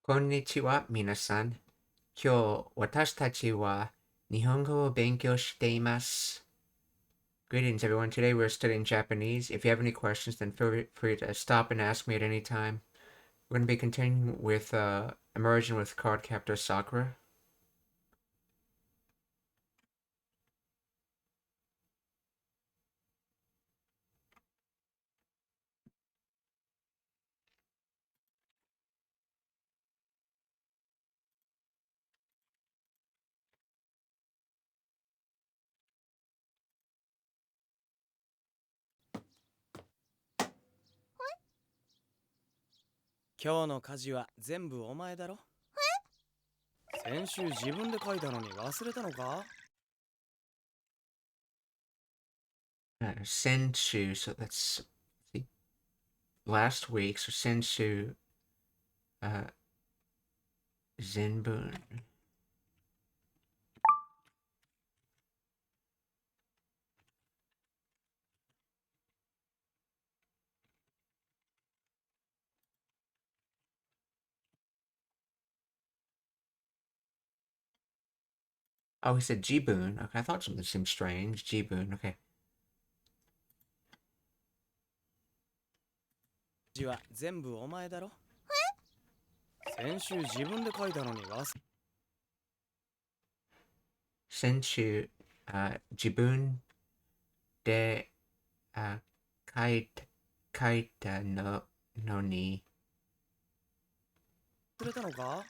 こんにちは、皆さん。今日、私たちは日本語を勉強しています。Greetings, everyone. Today we're studying Japanese. If you have any questions, then feel free to stop and ask me at any time. We're going to be continuing with Immersion with Card Captor Sakura. Senshu, so that's see, last week, so Senshu Zenbun. Oh, he said Jibun. Okay, I thought something seemed strange. Jibun, okay. 字は全部お前だろ。先週自分で書いたのにSenshu Jibun de kaita no ni. 忘れたのか。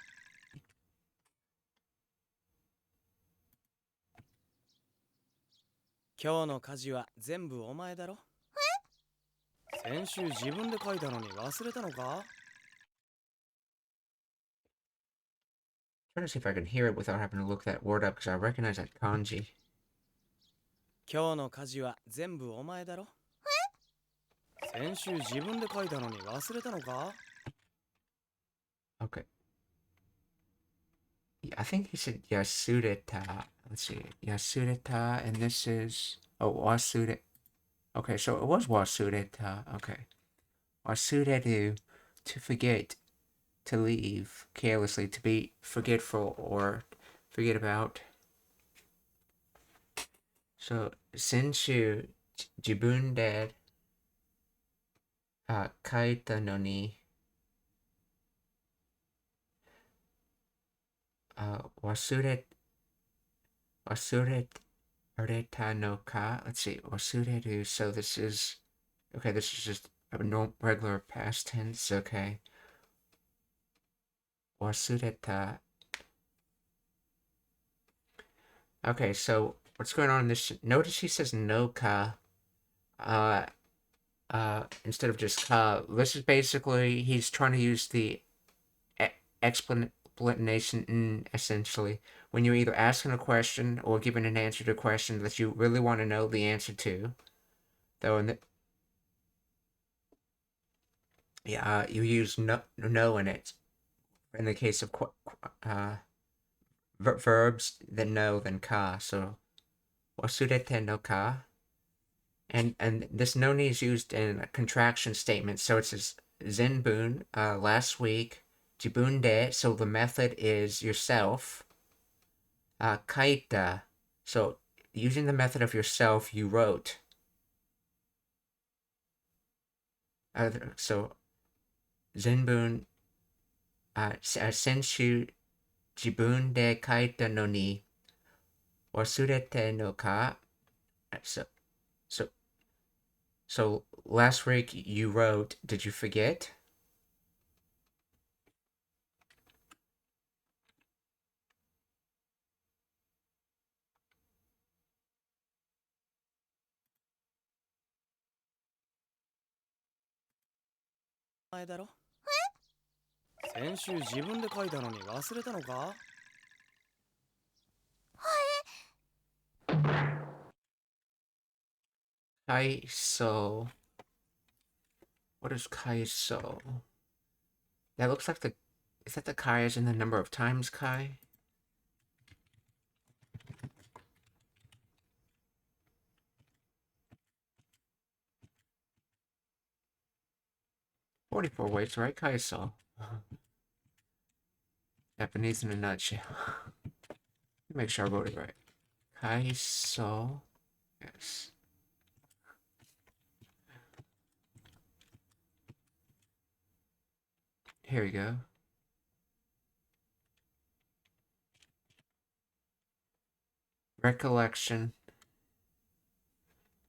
今日の家事は全部お前だろ。先週自分で書いたのに忘れたのか。Trying to see if I can hear it without having to look that word up because I recognize that kanji. 今日の家事は全部お前だろ。先週自分で書いたのに忘れたのか。 Okay. I think he said Yasureta. Let's see. Yasureta, and this is. Oh, Wasureta. Okay, so it was Wasureta. Okay. Wasureru, to forget, to leave carelessly, to be forgetful or forget about. So, Senshu Jibun de kaita no ni wasuret areta no ka. Let's see. Wasureru. So this is okay. This is just a regular past tense. Okay. Wasureta. Okay. So what's going on in this? Notice he says no ka. Instead of just ka. This is basically he's trying to use the explanation essentially when you're either asking a question or giving an answer to a question that you really want to know the answer to. Though in the you use no in it. In the case of verbs, then no, then ka. So wasurete no ka. And this no ni is used in a contraction statement. So it says zenbun last week. Jibun de. So the method is yourself. Kaita. So using the method of yourself, you wrote. So zenbun senshu jibun de kaita no ni wasurete no ka. So last week you wrote, did you forget? Kaiso. What is Kaiso? That looks like the. Is that the Kai is in the number of times Kai? $44 weights, right? Kaiso. Japanese in a nutshell. Make sure I wrote it right. Kaiso. Yes. Here we go. Recollection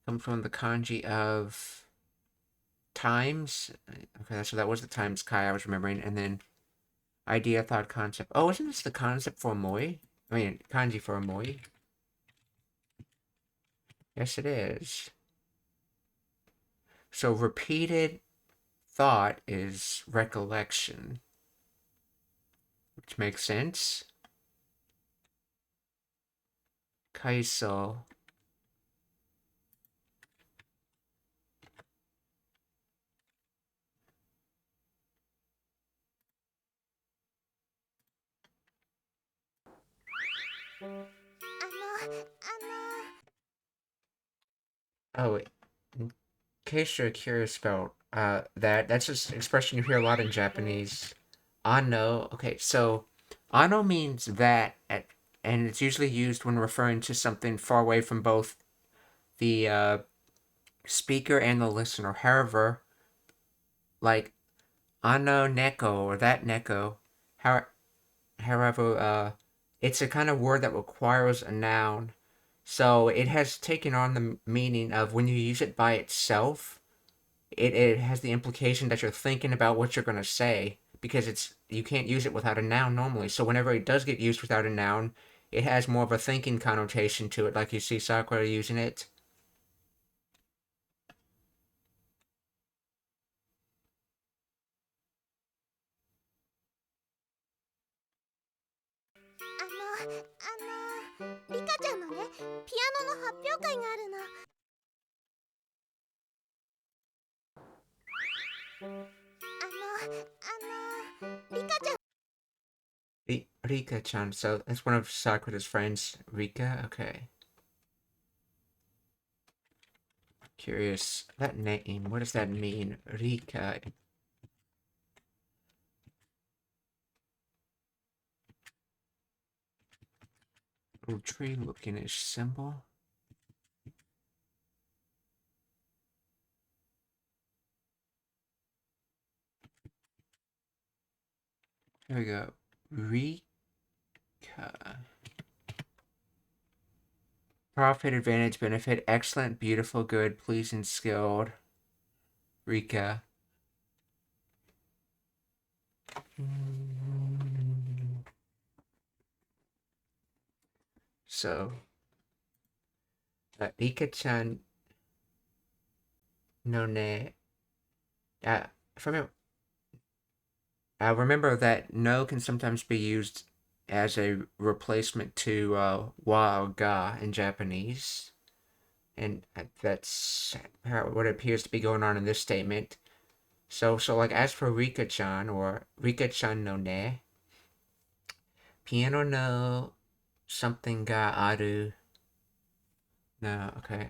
comes from the kanji of times. Okay, so that was the times kai I was remembering. And then idea, thought, concept. Oh, isn't this the concept for moi? I mean, kanji for moi? Yes, it is. So repeated thought is recollection, which makes sense. Kaiso. Oh, in case you're curious about that's just an expression you hear a lot in Japanese. Ano. Okay, so ano means that, and it's usually used when referring to something far away from both the speaker and the listener. However, like ano neko or that neko, however, it's a kind of word that requires a noun. So it has taken on the meaning of when you use it by itself, it has the implication that you're thinking about what you're going to say because you can't use it without a noun normally. So whenever it does get used without a noun, it has more of a thinking connotation to it, like you see Sakura using it. Rika-chan, so that's one of Sakura's friends. Rika? Okay. Curious. That name, what does that mean? Rika. Little tree looking-ish symbol. Here we go. Rika. Profit, advantage, benefit, excellent, beautiful, good, pleasing, skilled. Rika. So, Rika-chan no ne. From remember that no can sometimes be used as a replacement to wa or ga in Japanese. And that's what appears to be going on in this statement. So like as for Rika-chan or Rika-chan no ne, piano no something ga aru. No, okay.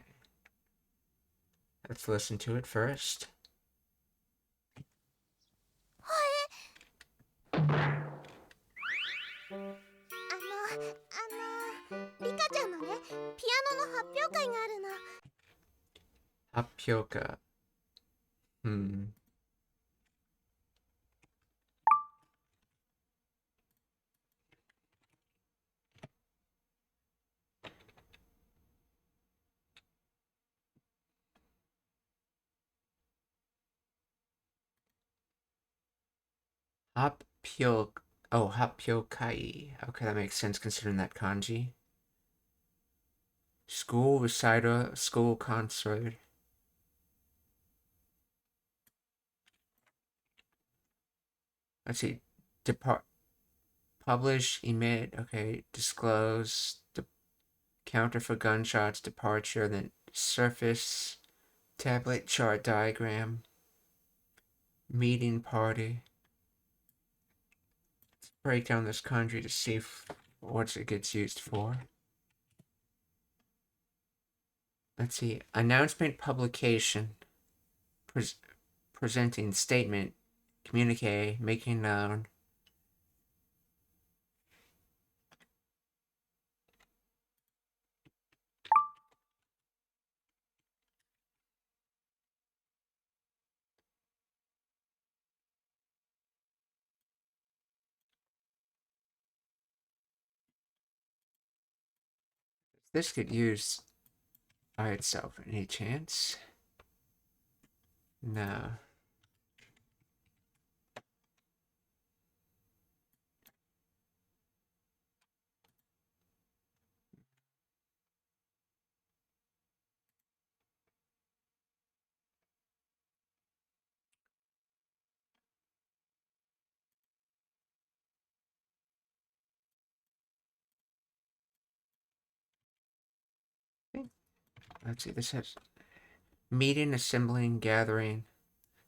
Let's listen to it first. Happyoka. Happyokai. Okay, that makes sense considering that kanji. School recital, school concert. Let's see. Publish, emit, okay, disclose, counter for gunshots, departure, then surface, tablet chart diagram, meeting party. Let's break down this kanji to see what it gets used for. Let's see. Announcement, publication, presenting, statement, communique, making known. This could use by itself. Any chance? No. Let's see, this has meeting, assembling, gathering.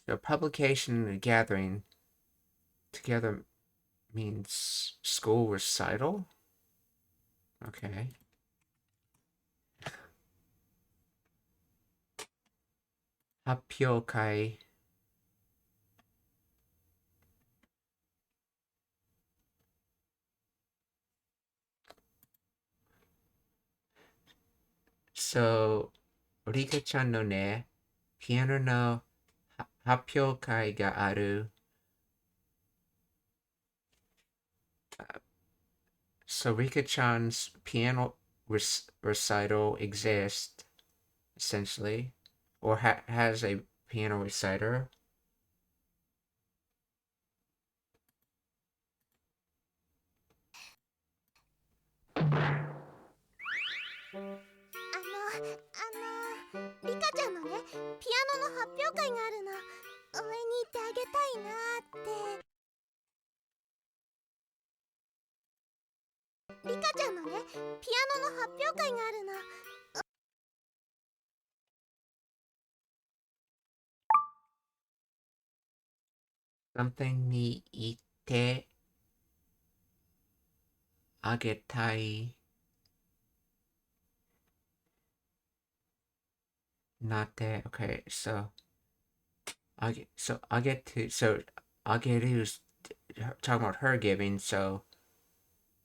So publication and gathering together means school recital? Okay. Happyokai. So, Rika-chan no ne, piano no happyokai ga aru. So Rika-chan's piano recital exists, essentially, or has a piano reciter. Something ni ite agetai nate. Okay, so ageru's talking about her giving. So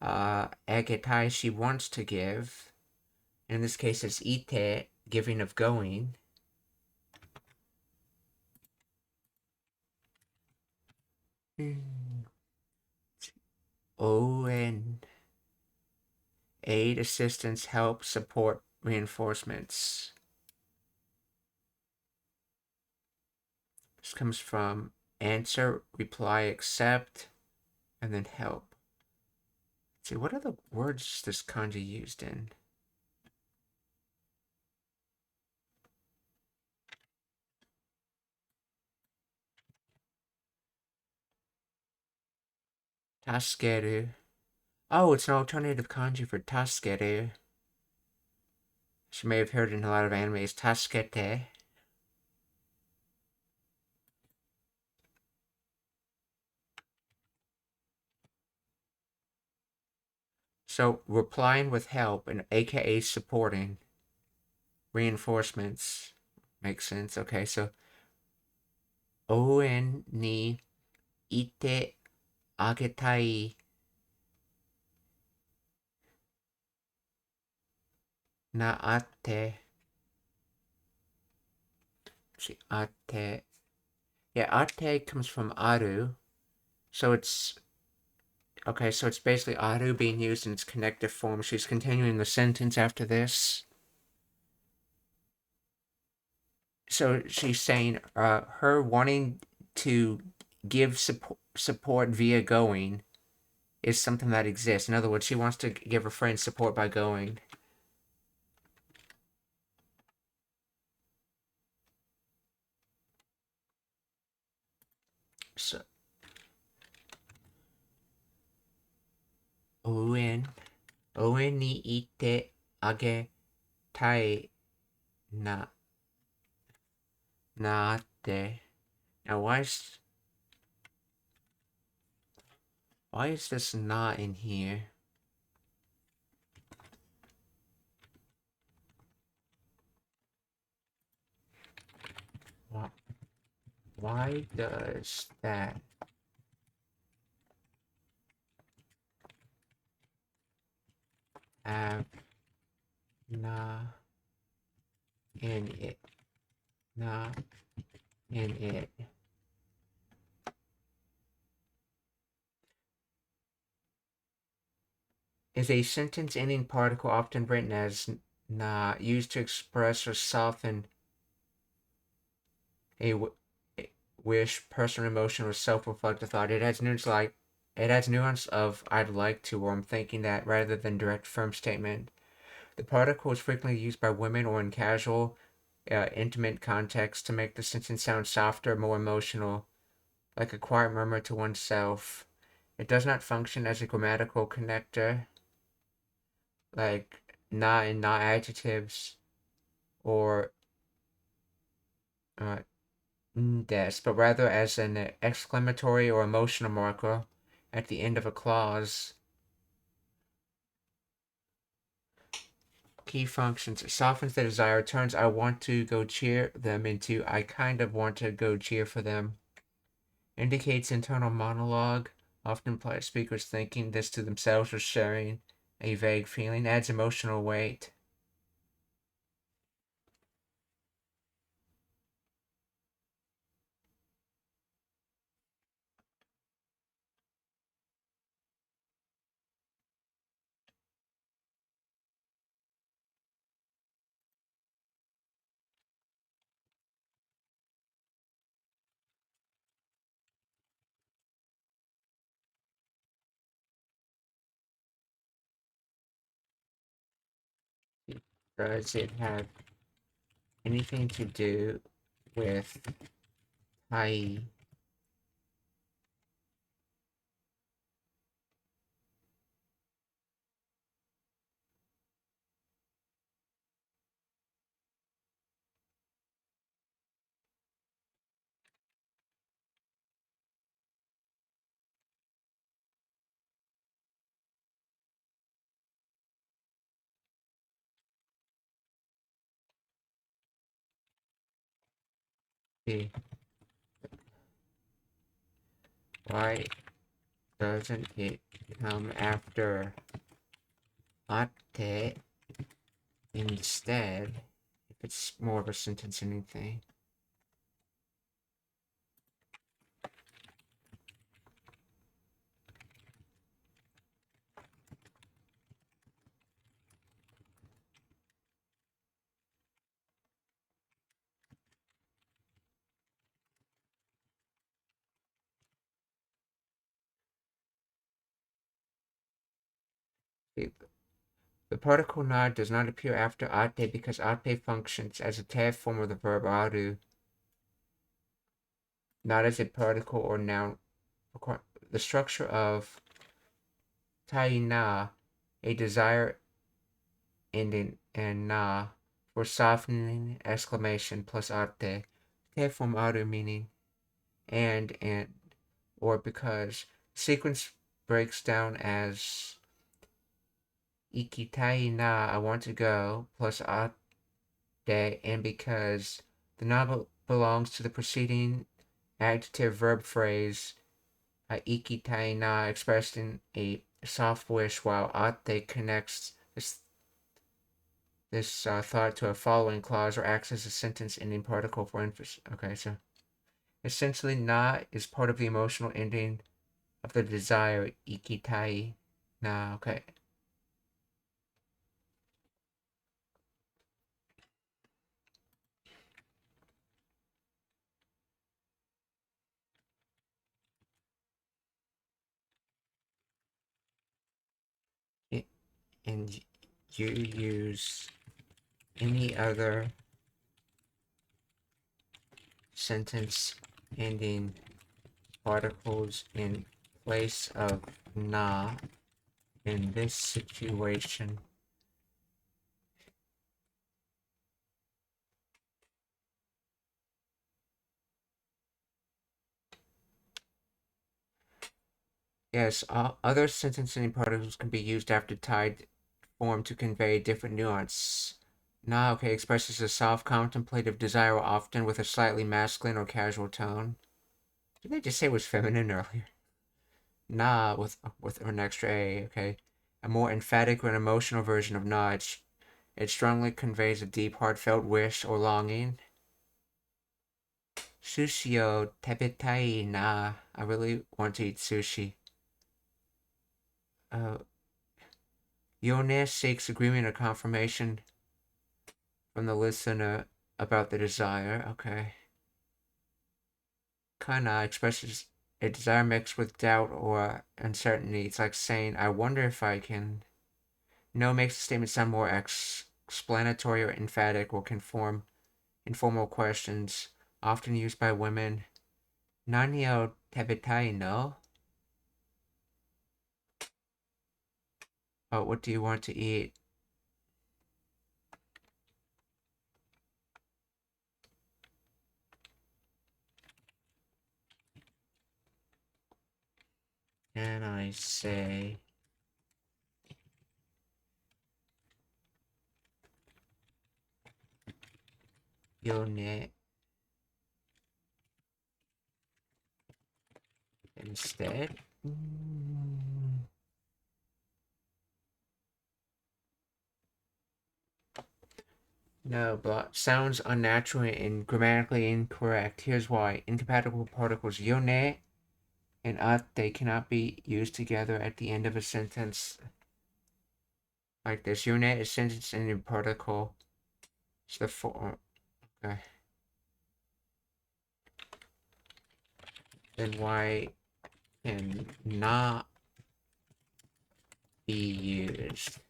agetai, she wants to give. In this case, it's ite, giving of going. Owen. Aid, assistance, help, support, reinforcements. This comes from answer, reply, accept, and then help. Let's see, what are the words this kanji used in? Taskeru. Oh, it's an alternative kanji for taskeru. You may have heard in a lot of animes, taskete. So, replying with help and aka supporting. Reinforcements. Makes sense. Okay, so Oen ni ite agetai na ate. See, ate. Yeah, ate comes from aru. So it's okay, so it's basically aru being used in its connective form. She's continuing the sentence after this. So she's saying her wanting to give support via going is something that exists. In other words, she wants to give her friend support by going. So, Owen ni ite age tai na ate. Now, why is this not in here? Why does that have na in it? Na in it. is a sentence-ending particle often written as na, used to express or soften a wish, personal emotion, or self-reflective thought. It adds nuance of "I'd like to" or "I'm thinking that" rather than direct firm statement. The particle is frequently used by women or in casual, intimate contexts to make the sentence sound softer, more emotional, like a quiet murmur to oneself. It does not function as a grammatical connector, like na and na adjectives, or des, but rather as an exclamatory or emotional marker at the end of a clause. Key functions. It softens the desire, turns "I want to go cheer them" into "I kind of want to go cheer for them." Indicates internal monologue, often implies speakers thinking this to themselves or sharing a vague feeling. Adds emotional weight. Does it have anything to do with tai? Why doesn't it come after ate instead? If it's more of a sentence than anything. The particle na does not appear after ate because ate functions as a te form of the verb aru, not as a particle or noun. The structure of tai na, a desire ending, and na for softening exclamation plus ate, te form aru meaning and or because. Sequence breaks down as ikitai na, I want to go, plus ate, and because. The na belongs to the preceding adjective verb phrase ikitai na, expressed in a soft wish, while ate connects this thought to a following clause or acts as a sentence ending particle for emphasis. Okay, so essentially na is part of the emotional ending of the desire ikitai na. Okay. And you use any other sentence ending particles in place of na in this situation. Yes, other sentence ending particles can be used after tied form to convey different nuance. Na, okay, expresses a soft contemplative desire often with a slightly masculine or casual tone. Did they just say it was feminine earlier? Na with an extra A, okay. A more emphatic or an emotional version of na. It strongly conveys a deep, heartfelt wish or longing. Sushi o tebetai na. I really want to eat sushi. Uh, Yone seeks agreement or confirmation from the listener about the desire. Okay. Kana expresses a desire mixed with doubt or uncertainty. It's like saying, I wonder if I can. No makes the statement sound more explanatory or emphatic or conform informal questions, often used by women. Nani o tabetai no? Oh, what do you want to eat? And I say, Yone instead. No, but sounds unnatural and grammatically incorrect. Here's why. Incompatible particles yone and ate cannot be used together at the end of a sentence like this. Yone is sentence ending particle. It's the form. Okay. Then why can not be used?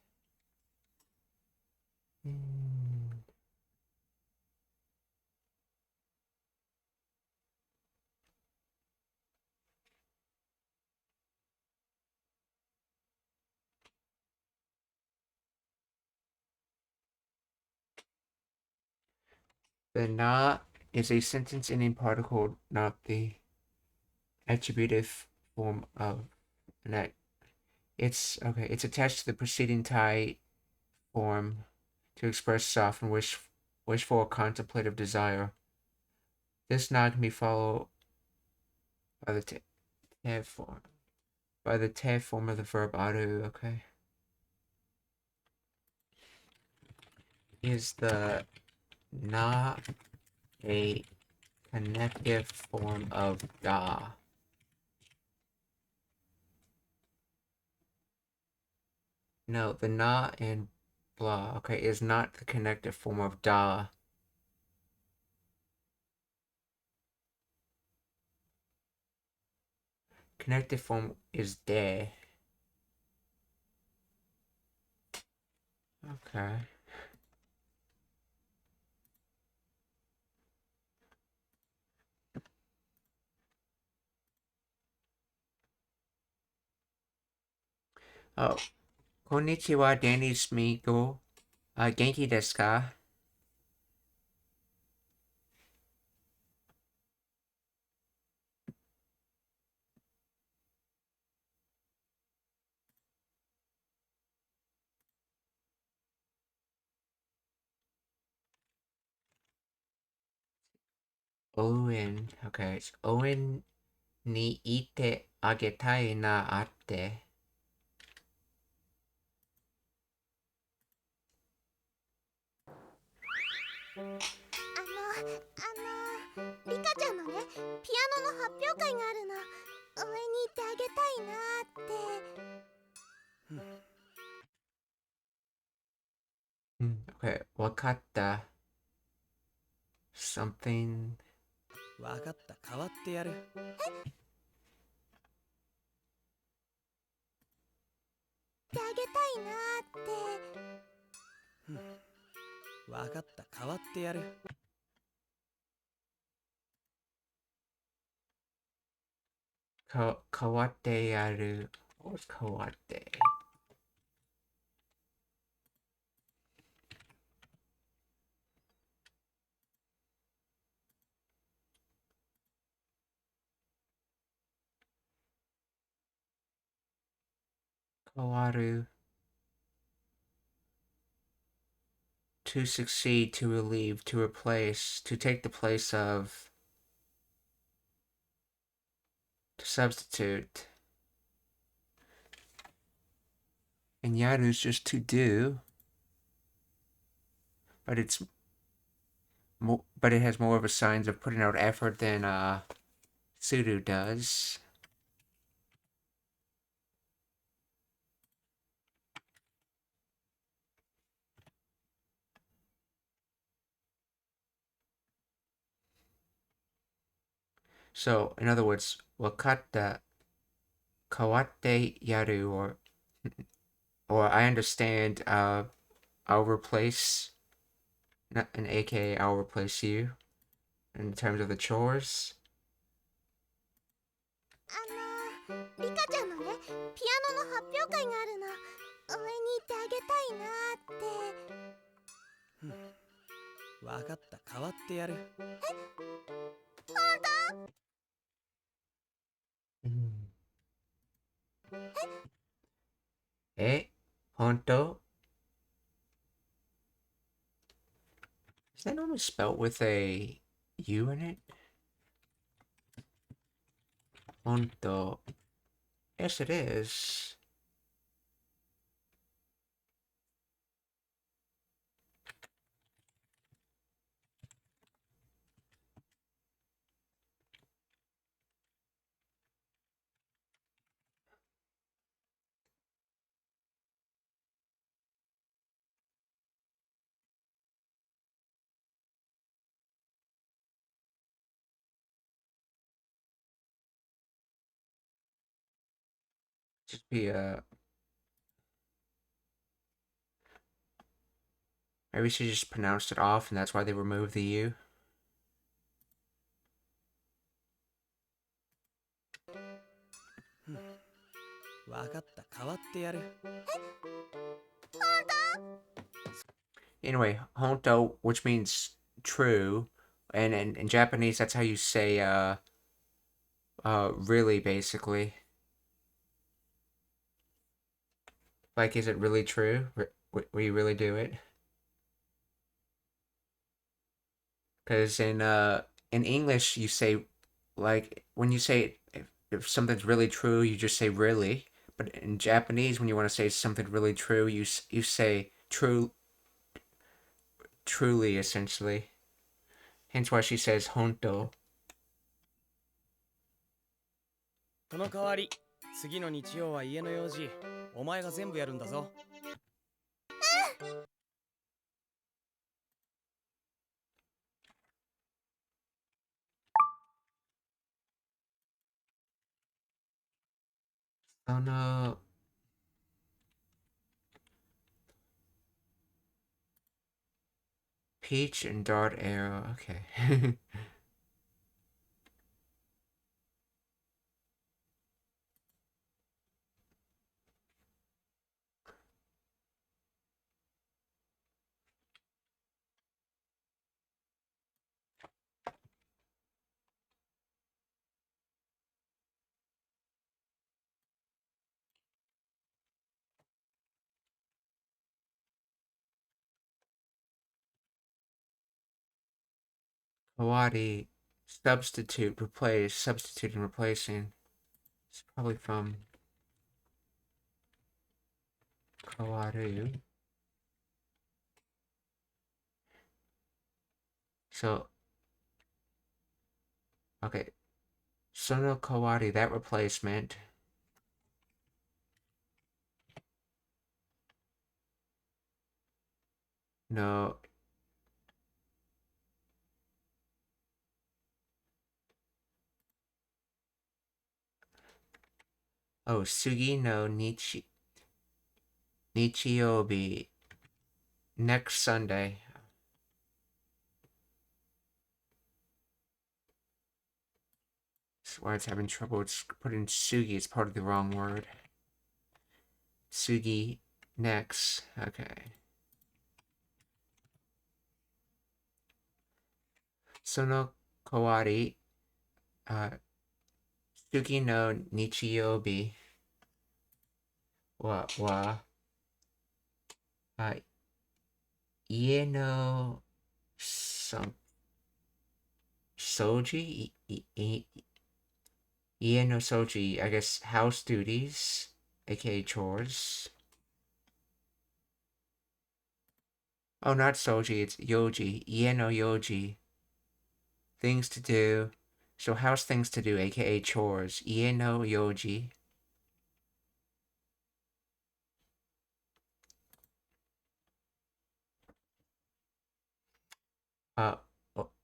The not is a sentence ending particle, not the attributive form of an. It's okay. It's attached to the preceding tie form to express soft and wishful or contemplative desire. This not can be followed by the te form of the verb aru. Okay, is the not a connective form of da? No, the na and blah, okay, is not the connective form of da. Connective form is de. Okay. Oh, konnichiwa, Danny's Migo. Genki desu ka? Owen. Okay, it's Owen ni ite agetai na atte. Okay, wakatta. Something. わかった、代わってやる。わかった、代わってやる。Kawate yaru. What was kawate? Kawaru. To succeed, to relieve, to replace, to take the place of, to substitute. And yaru is just to do, but it has more of a signs of putting out effort than sudo does. So, in other words, wakata, kawatte yaru, or I understand, I'll replace, an aka I'll replace you in terms of the chores. リカちゃんのね、ピアノの発表会があるの。応援に行ってあげたいなーって。わかった、代わってやる。Honto? Is that normally spelled with a U in it? Honto. Yes, it is. Just be maybe she just pronounced it off and that's why they removed the U. わかった、代わってやる。Anyway, honto, which means true, and in Japanese that's how you say really, basically. Like, is it really true? Will you really do it? Because in English you say, like, when you say if something's really true, you just say really. But in Japanese, when you want to say something really true, you say truly, essentially. Hence why she says honto. その代わり、次の日曜は家の用事、お前が全部やるんだぞ。Oh no. Peach and dart arrow. Okay. Kawadi. Substitute, replace, substitute and replacing. It's probably from Kawadu. So, okay. Sono Kawadi, that replacement. No. Oh, Sugi no Nichiobi. Next Sunday. That's why it's having trouble. It's putting Sugi. It's part of the wrong word. Sugi next. Okay. Sono Kawari. Sugi no Nichiobi. Wa. Ie no Soji? Ie no Soji. I guess house duties, aka chores. Oh, not Soji, it's Yoji. Ie no Yoji. Things to do. So house things to do, aka chores. Ie no Yoji.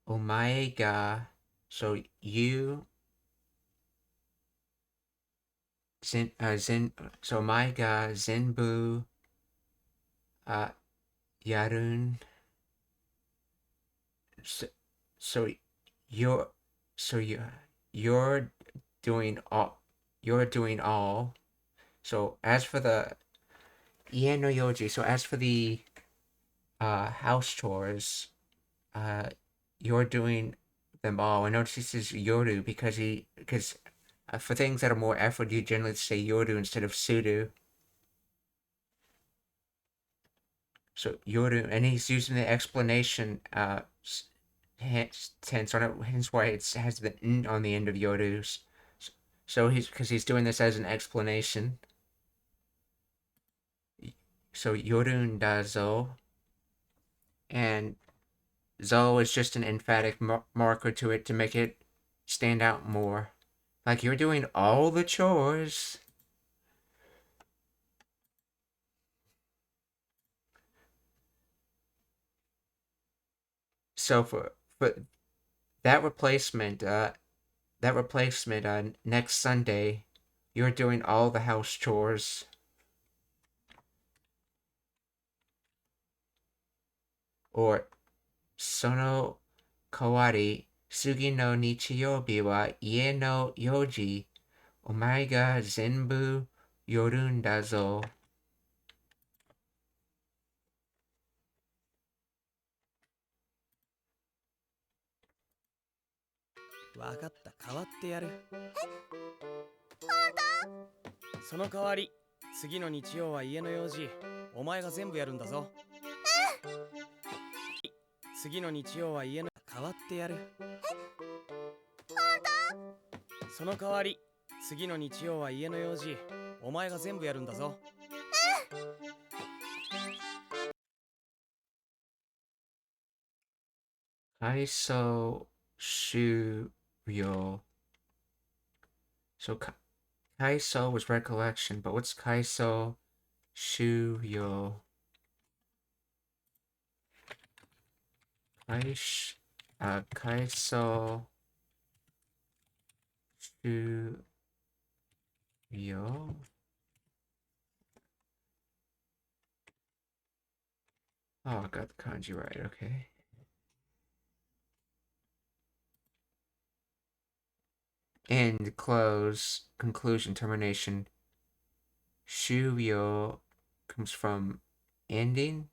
Omae ga. So you so お前が全部、やるん、so, so you're, so you're doing all, so as for the, ie no yoji, so as for the, house chores, you're doing them all. I notice this is yoru because for things that are more effort, you generally say yoru instead of sudo. So yoru, and he's using the explanation tense on it, hence why it has the n on the end of yoru's. So he's doing this as an explanation. So yorun dazo, and zo is just an emphatic marker to it to make it stand out more. Like you're doing all the chores. So for that replacement, next Sunday, you're doing all the house chores. Or sono kawari sugi no nichiyobi wa ie no yoji omae ga zenbu yorun da zo. わかった、代わってやる。その代わり、次の日曜は家の用事、お前が全部やるんだぞ。次の日曜は家の代わってやる。その代わり、次の日曜は家の用事、お前が全部やるんだぞ。Kaiso Shuyo. So Kaiso was recollection, but what's Kaiso Shuyo? Kaiso Shuyo. Oh, I got the kanji right, okay. End, close, conclusion, termination. Shuyo comes from ending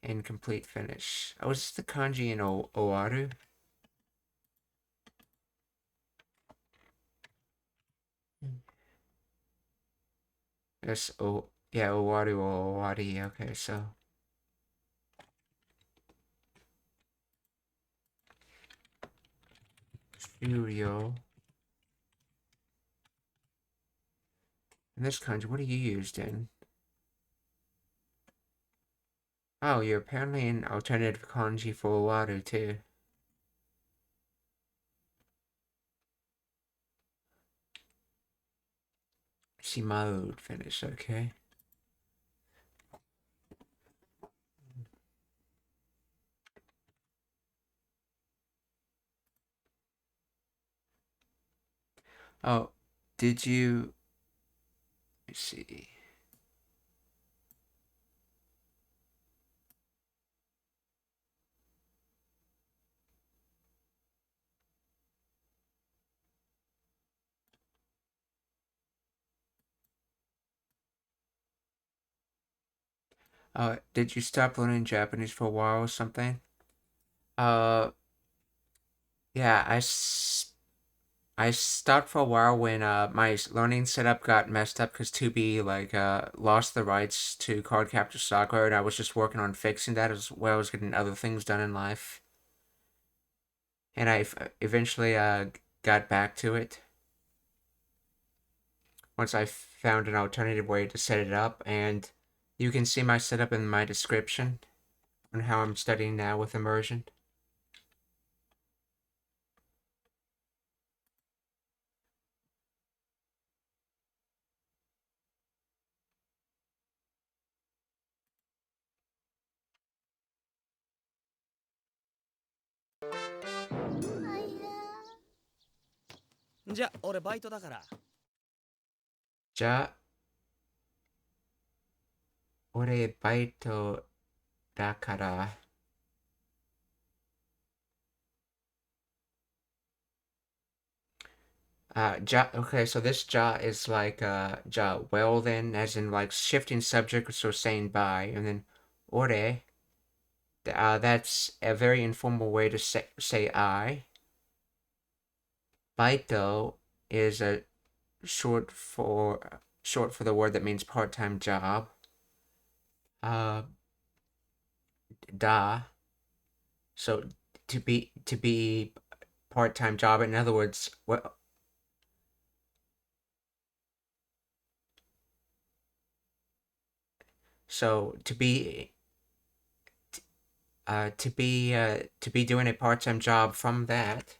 and complete finish. Oh, is this the kanji in Owaru? Yes, yeah, Owaru or Owari, okay, so. Shuyo. And this kanji, what are you used in? Oh, you're apparently an alternative kanji for Owaru, too. Shimau'd finish, okay. Oh, did you... Let's see. Did you stop learning Japanese for a while or something? Yeah, I stopped for a while when my learning setup got messed up because 2B lost the rights to Card Captor Sakura, and I was just working on fixing that as well as getting other things done in life. And I eventually got back to it once I found an alternative way to set it up, and you can see my setup in my description on how I'm studying now with Immersion. I じゃ、俺バイトだから。じゃあ、俺バイトだから、okay, so this ja is like, ja, well then, as in like shifting subject, so saying bye, and then ore, that's a very informal way to say I. Baito is a short for the word that means part-time job. Uh, da, so to be part-time job. In other words, what? So to be doing a part-time job from that.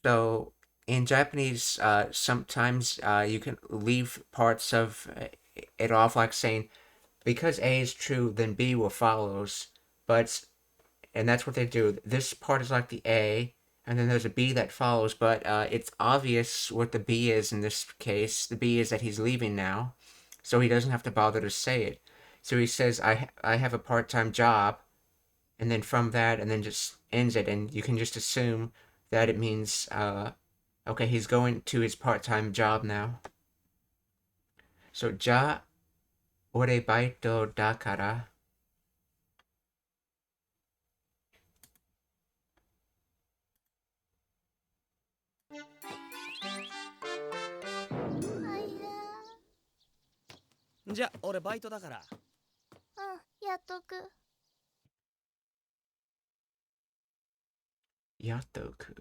So in Japanese, sometimes you can leave parts of it off, like saying because A is true, then B will follows. And that's what they do. This part is like the A, and then there's a B that follows. But it's obvious what the B is in this case. The B is that he's leaving now, so he doesn't have to bother to say it. So he says, "I have a part-time job," and then from that, and then just ends it, and you can just assume that it means okay, he's going to his part-time job now. So ja ore baito da kara. Hi. じゃあ俺バイトだから。やっとく。Yatoku.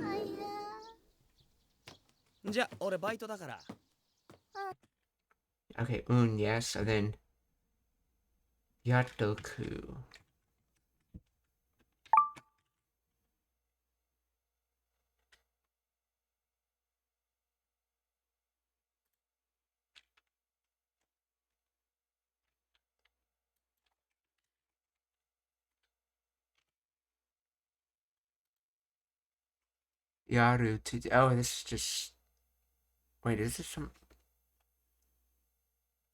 Hi. じゃあ俺バイトだから。Okay, yes, and then Yatoku. Yaru to. Oh, this is just. Wait, is this from.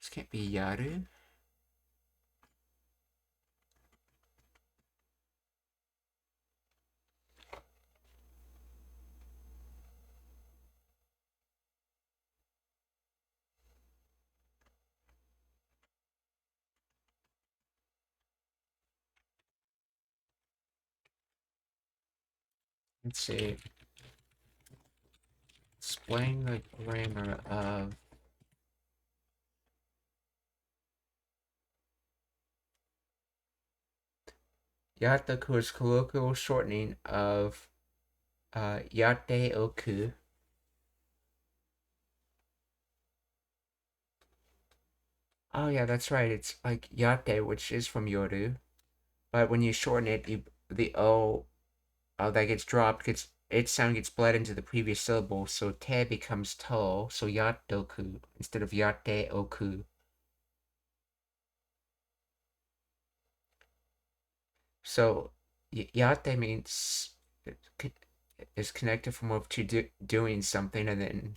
This can't be Yaru? Let's see. Explain the grammar of. Yatoku is colloquial shortening of Yate Oku. Oh yeah, that's right. It's like Yate, which is from Yoru. But when you shorten it, the O that gets dropped, its sound gets bled into the previous syllable, so te becomes to, so Yatoku instead of Yate Oku. So Yate means is connected from of to doing something, and then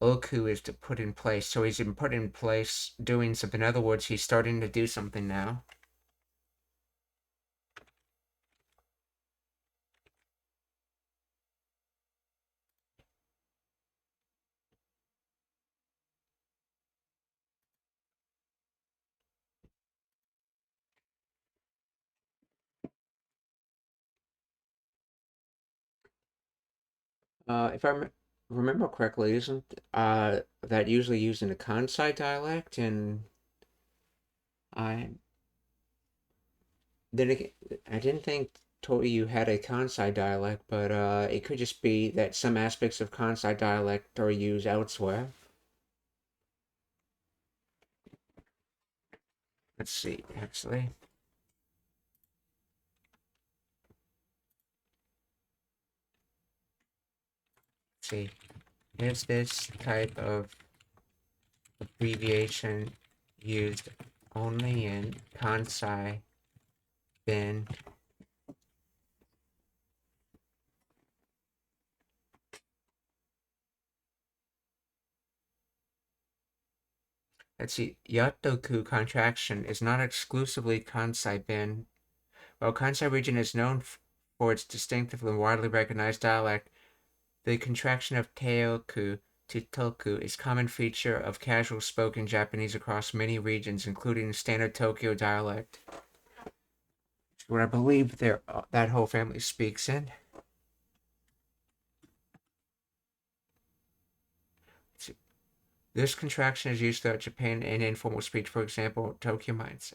Oku is to put in place. So he's been put in place doing something. In other words, he's starting to do something now. If I remember correctly, isn't that usually used in a Kansai dialect? And I I didn't think Toyu had a Kansai dialect, but it could just be that some aspects of Kansai dialect are used elsewhere. Let's see, actually. Let's see. Is this type of abbreviation used only in Kansai? Then let's see, Yotoku contraction is not exclusively Kansai Ben. While Kansai region is known for its distinctive and widely recognized dialect, the contraction of Teoku to Toku is a common feature of casual spoken Japanese across many regions, including standard Tokyo dialect, where I believe that whole family speaks in. This contraction is used throughout Japan in informal speech, for example, Tokyo Mines.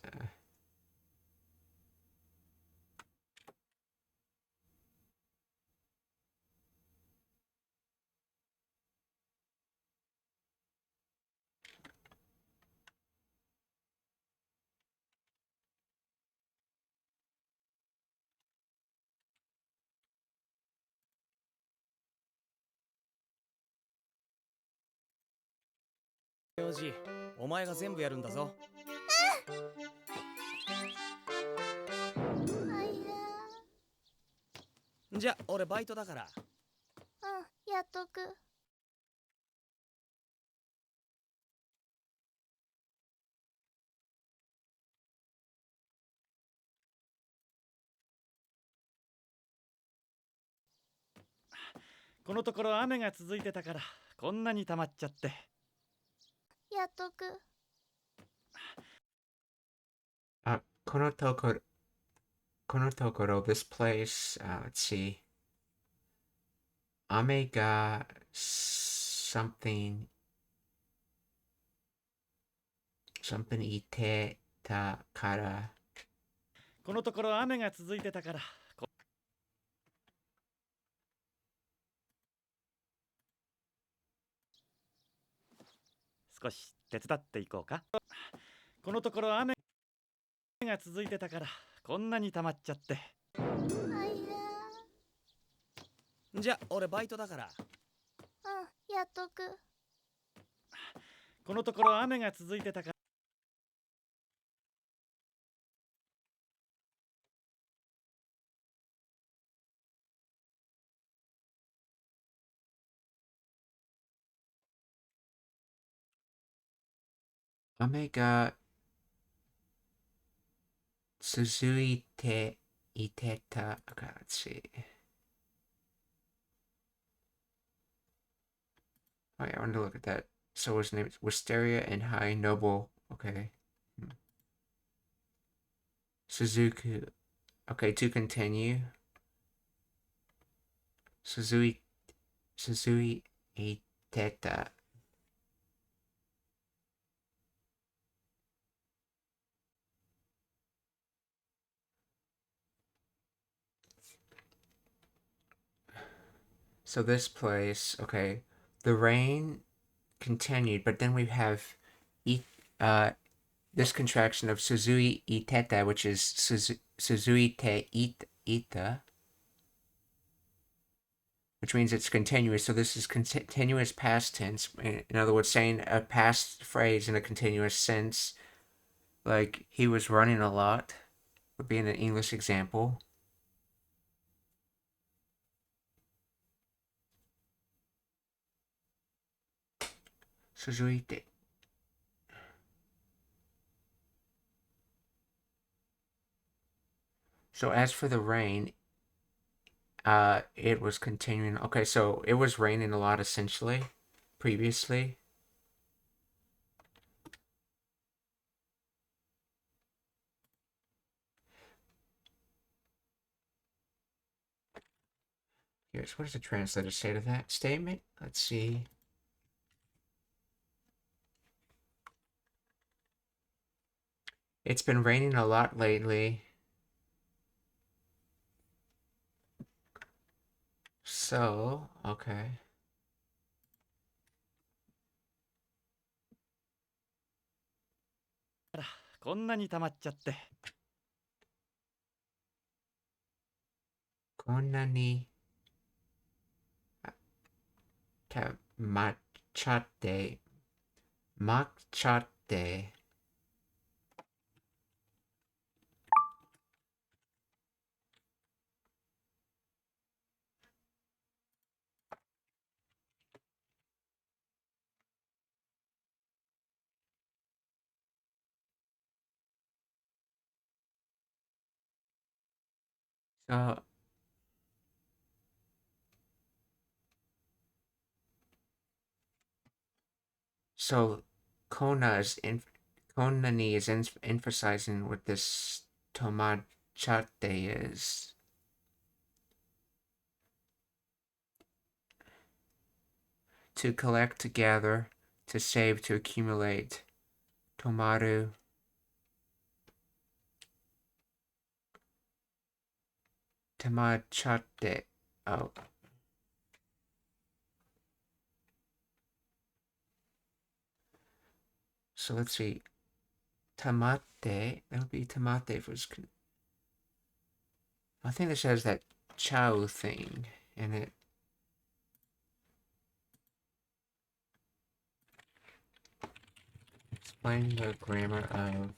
おじ、お前が全部やるんだぞ。じゃ、俺バイトだから。やっとく。このところ雨が続いてたからこんなに溜まっちゃって。やっとく。このところ, this place, let's see. 雨が something いてたから。このところ雨が続いてたから。少し手伝っていこうか。このところ雨が続いてたからこんなに溜まっちゃって。じゃ、俺バイトだから。やっとく。このところ雨が続いてたから。雨が続いていてたから。Let's see. Oh yeah, I wanted to look at that. So his name is Wisteria and High Noble. Okay. Suzuki. Okay, to continue. Suzui Iteta. So this place, okay, the rain continued, but then we have this contraction of Suzui Iteta, which is Suzui te ita, which means it's continuous. So this is continuous past tense. In other words, saying a past phrase in a continuous sense, like he was running a lot, would be an English example. Suzuite. So as for the rain, it was continuing. Okay, so it was raining a lot essentially previously. Here's, what does the translator say to that statement? Let's see. It's been raining a lot lately. So, okay. "こんなに溜まっちゃって。こんなにたまっちゃって、So, so Konani is emphasizing what this tomachate is. To collect, to gather, to save, to accumulate. Tomaru. Tamachate. Oh. So let's see. Tamate. That would be tamate if it was. I think this has that chow thing in it. Explain the grammar of.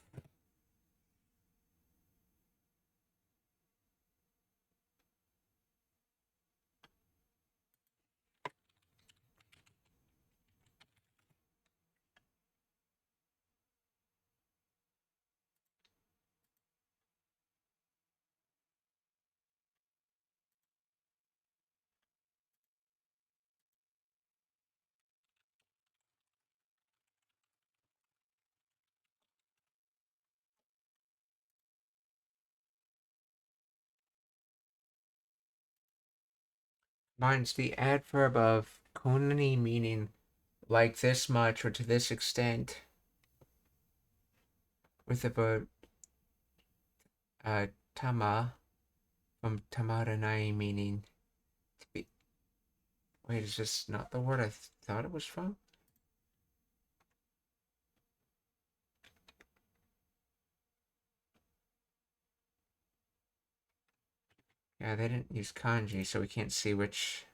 Mine's the adverb of konani, meaning like this much or to this extent, with the verb tama from tamaranai, meaning to be. Wait, is this not the word I thought it was from? Yeah, they didn't use kanji, so we can't see which.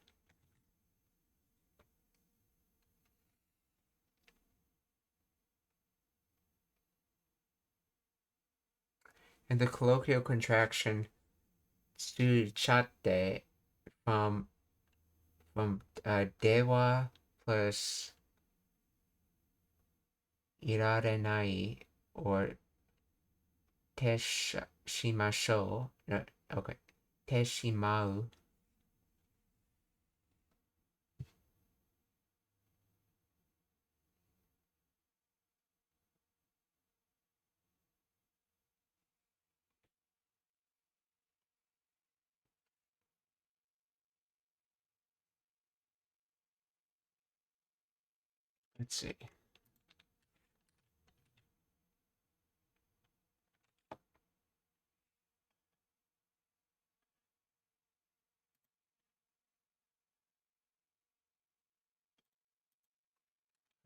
And the colloquial contraction tsuchate from dewa plus irarenai or teshimashou. No, okay. Teshimau. Let's see.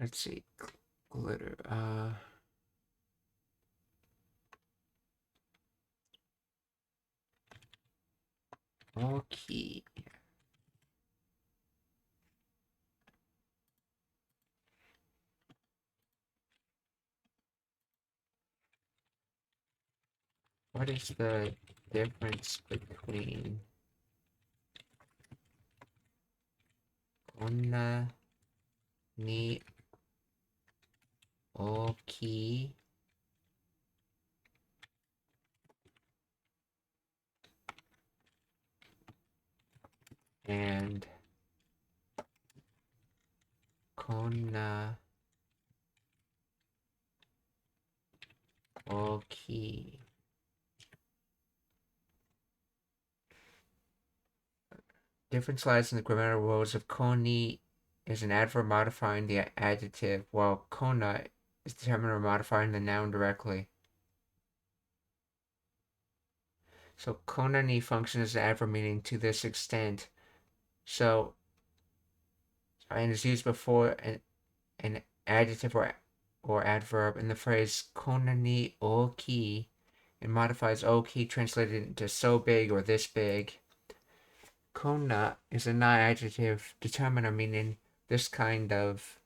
Let's see. Glitter. Okay. What is the difference between onna ni oki and konna oki? Difference lies in the grammatical roles of koni is an adverb modifying the adjective, while kona is the determiner modifying the noun directly. So konani functions as an adverb meaning to this extent. So, and is used before an adjective or adverb in the phrase konani oki. It modifies oki, translated into so big or this big. Kona is a non-adjective determiner meaning this kind of.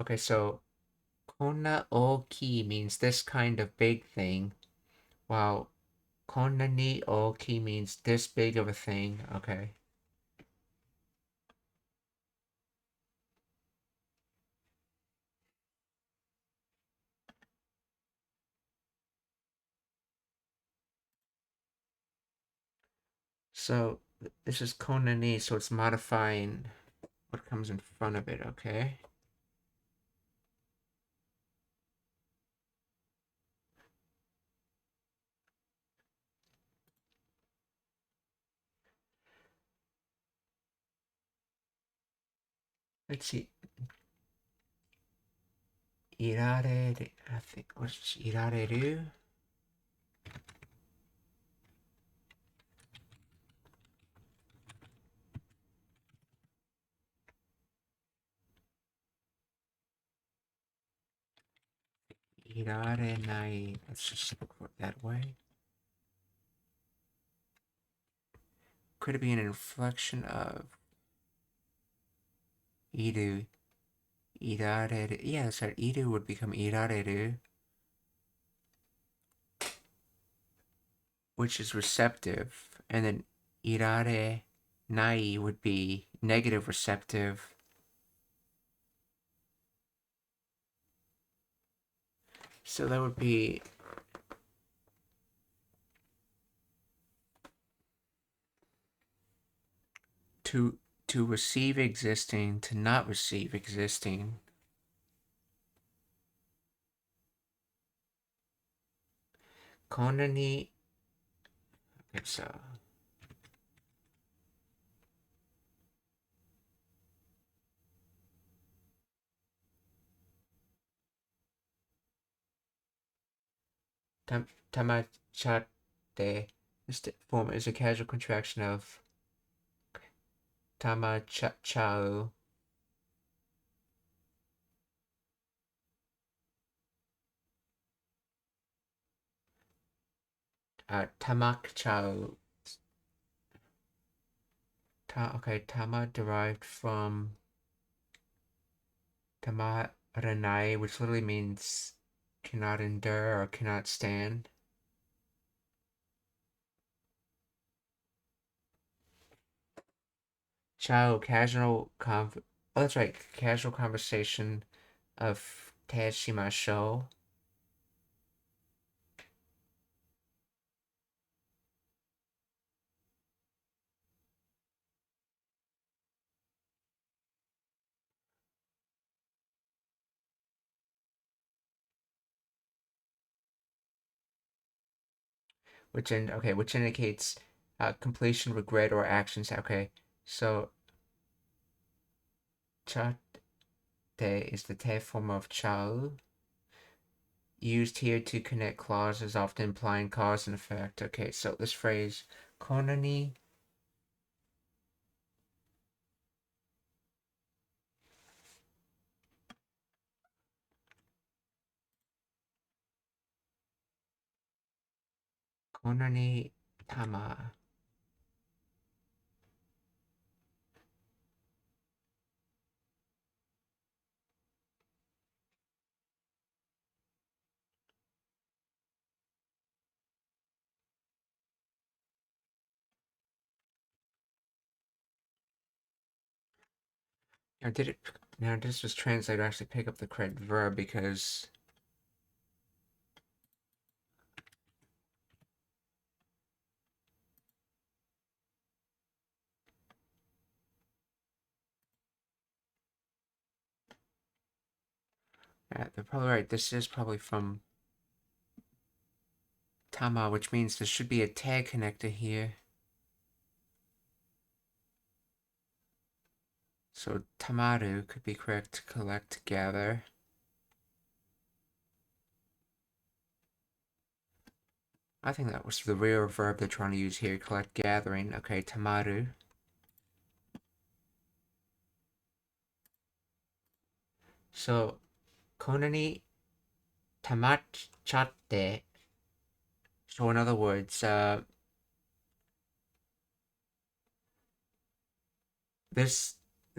Okay, so kona oki means this kind of big thing, while kona ni oki means this big of a thing. Okay. So this is konani, so it's modifying what comes in front of it, okay? Let's see. Irareru, I think, what's irareru? Irarenai, let's just look for it that way. Could it be an inflection of iru? Irareru, yeah, that's right, iru would become irareru, which is receptive, and then irare nai would be negative receptive. So that would be to receive existing, to not receive existing. Konani, okay, so tamachate, this form is a casual contraction of tamachau. Tamakchau. Okay, tama derived from tamaranai, which literally means cannot endure or cannot stand. Chao, oh, that's right, casual conversation of Tashimasho. Which indicates completion, regret, or actions. Okay, so chate is the te form of chao, used here to connect clauses, often implying cause and effect. Okay, so this phrase, konani, tama. Now this was translated to actually pick up the correct verb because they're probably right. This is probably from tama, which means there should be a tag connector here. So tamaru could be correct, collect, gather. I think that was the real verb they're trying to use here, collect, gathering. Okay, tamaru. So, konani tamachate. So in other words,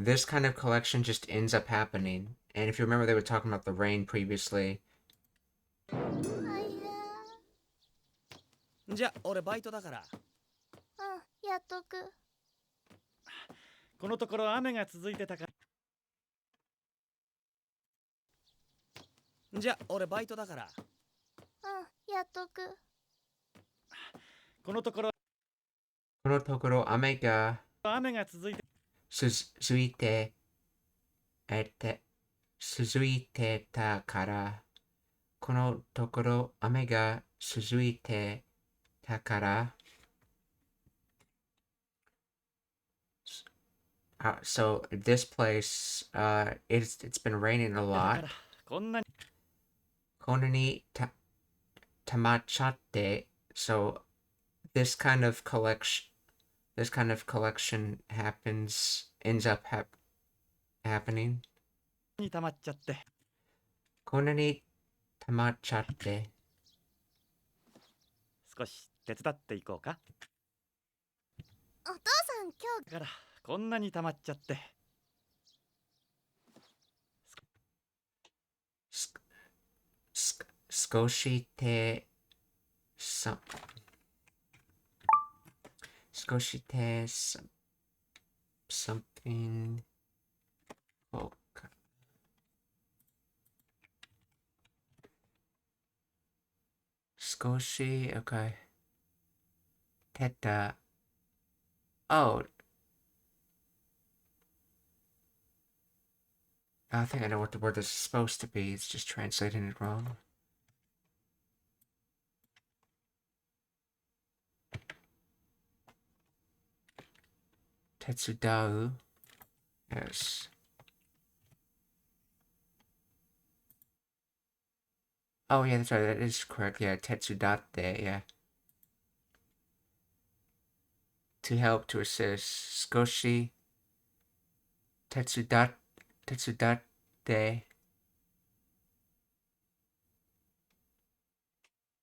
this kind of collection just ends up happening. And if you remember, they were talking about the rain previously. 大変。じゃあ俺バイトだから。やっとく。このところ雨が続いてたから。じゃあ俺バイトだから。やっとく。このところこのところ雨が雨が続いて続いて、続いてたから、このところ雨が続いてたから、so this place, it's been raining a だか lot. らこんなにこんなにたまっちゃって、so this kind of collection ends up happening. 溜まっちゃって。こんなにたまっちゃって、少し手伝っていこうか。お父さん今日だからこんなに溜まっちゃって。少し少しsomething をか少し okay てた oh I think I know what the word is supposed to be. It's just translating it wrong. Tetsudau. Yes. Oh, yeah, that's right. That is correct. Yeah, Tetsudate. Yeah. To help, to assist. Skoshi. Tetsudate.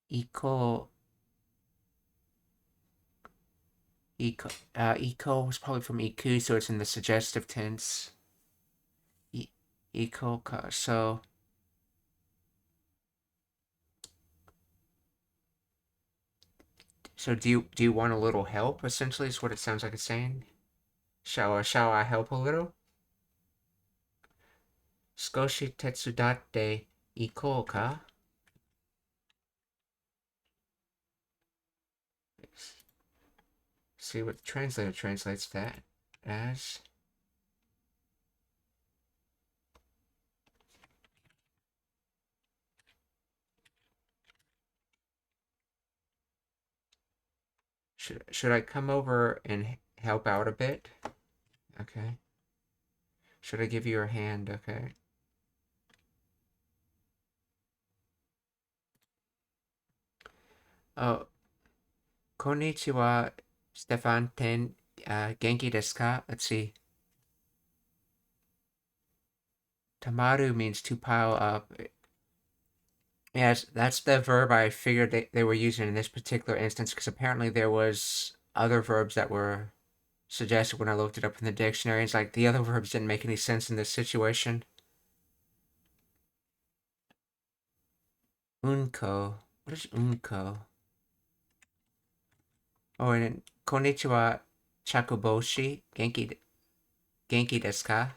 Eco. Eco was probably from iku, so it's in the suggestive tense. Eco. So. So do you want a little help? Essentially, is what it sounds like it's saying. Shall I help a little? Skoshi tetsudate ikou ka? See what the translator translates that as. Should I come over and help out a bit? Okay. Should I give you your hand? Okay. Oh, konnichiwa, Stefan Ten. Genki desu ka? Let's see. Tamaru means to pile up. Yes, that's the verb I figured they were using in this particular instance, because apparently there was other verbs that were suggested when I looked it up in the dictionary. It's like the other verbs didn't make any sense in this situation. Unko. What is unko? Oh, and then konnichiwa chakuboshi. Genki desu ka?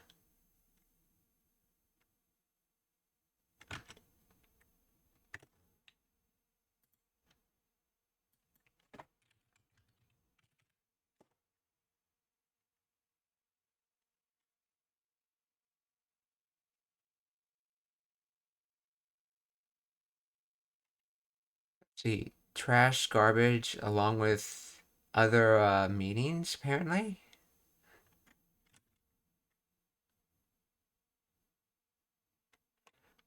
See, trash, garbage, along with other meanings, apparently.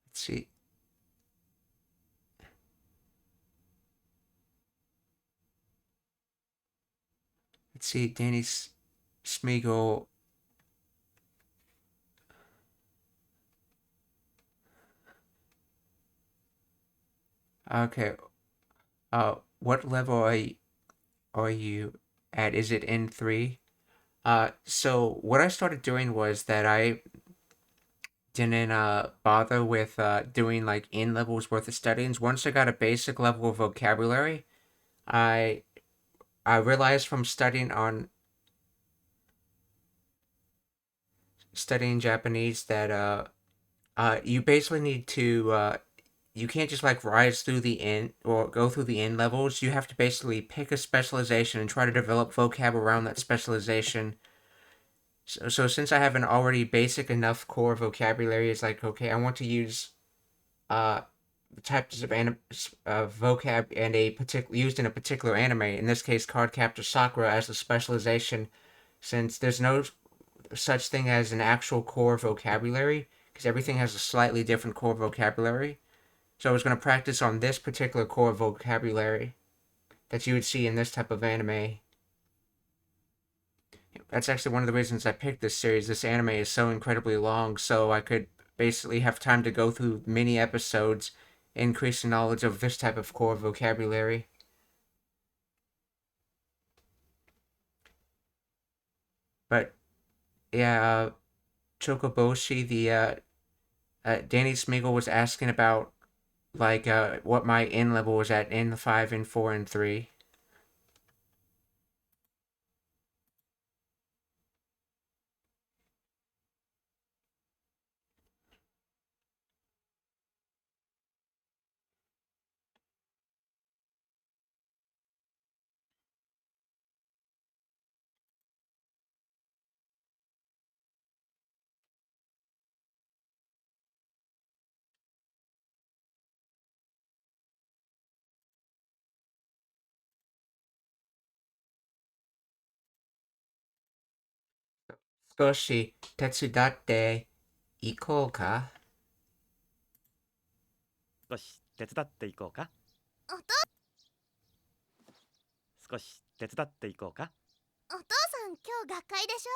Let's see. Let's see, Danny Smeagol. Okay. What level are you at? Is it N3? So what I started doing was that I didn't bother with doing like N levels worth of studying. Once I got a basic level of vocabulary, I realized from studying Japanese that you basically need to you can't just like rise through the end or go through the end levels. You have to basically pick a specialization and try to develop vocab around that specialization. So since I have an already basic enough core vocabulary, it's like, okay, I want to use types of vocab and used in a particular anime. In this case, Card Captor Sakura as a specialization, since there's no such thing as an actual core vocabulary, because everything has a slightly different core vocabulary. So I was going to practice on this particular core vocabulary that you would see in this type of anime. That's actually one of the reasons I picked this series. This anime is so incredibly long, so I could basically have time to go through many episodes, increase the knowledge of this type of core vocabulary. But yeah, Chocoboshi, Danny Smeagol was asking about like what my N level was at N5, N4, N3. Skoshi tetsudatte ikou ka? 少し手伝っていこうか。お父少し手伝っていこうか。さん今日学会でしょ。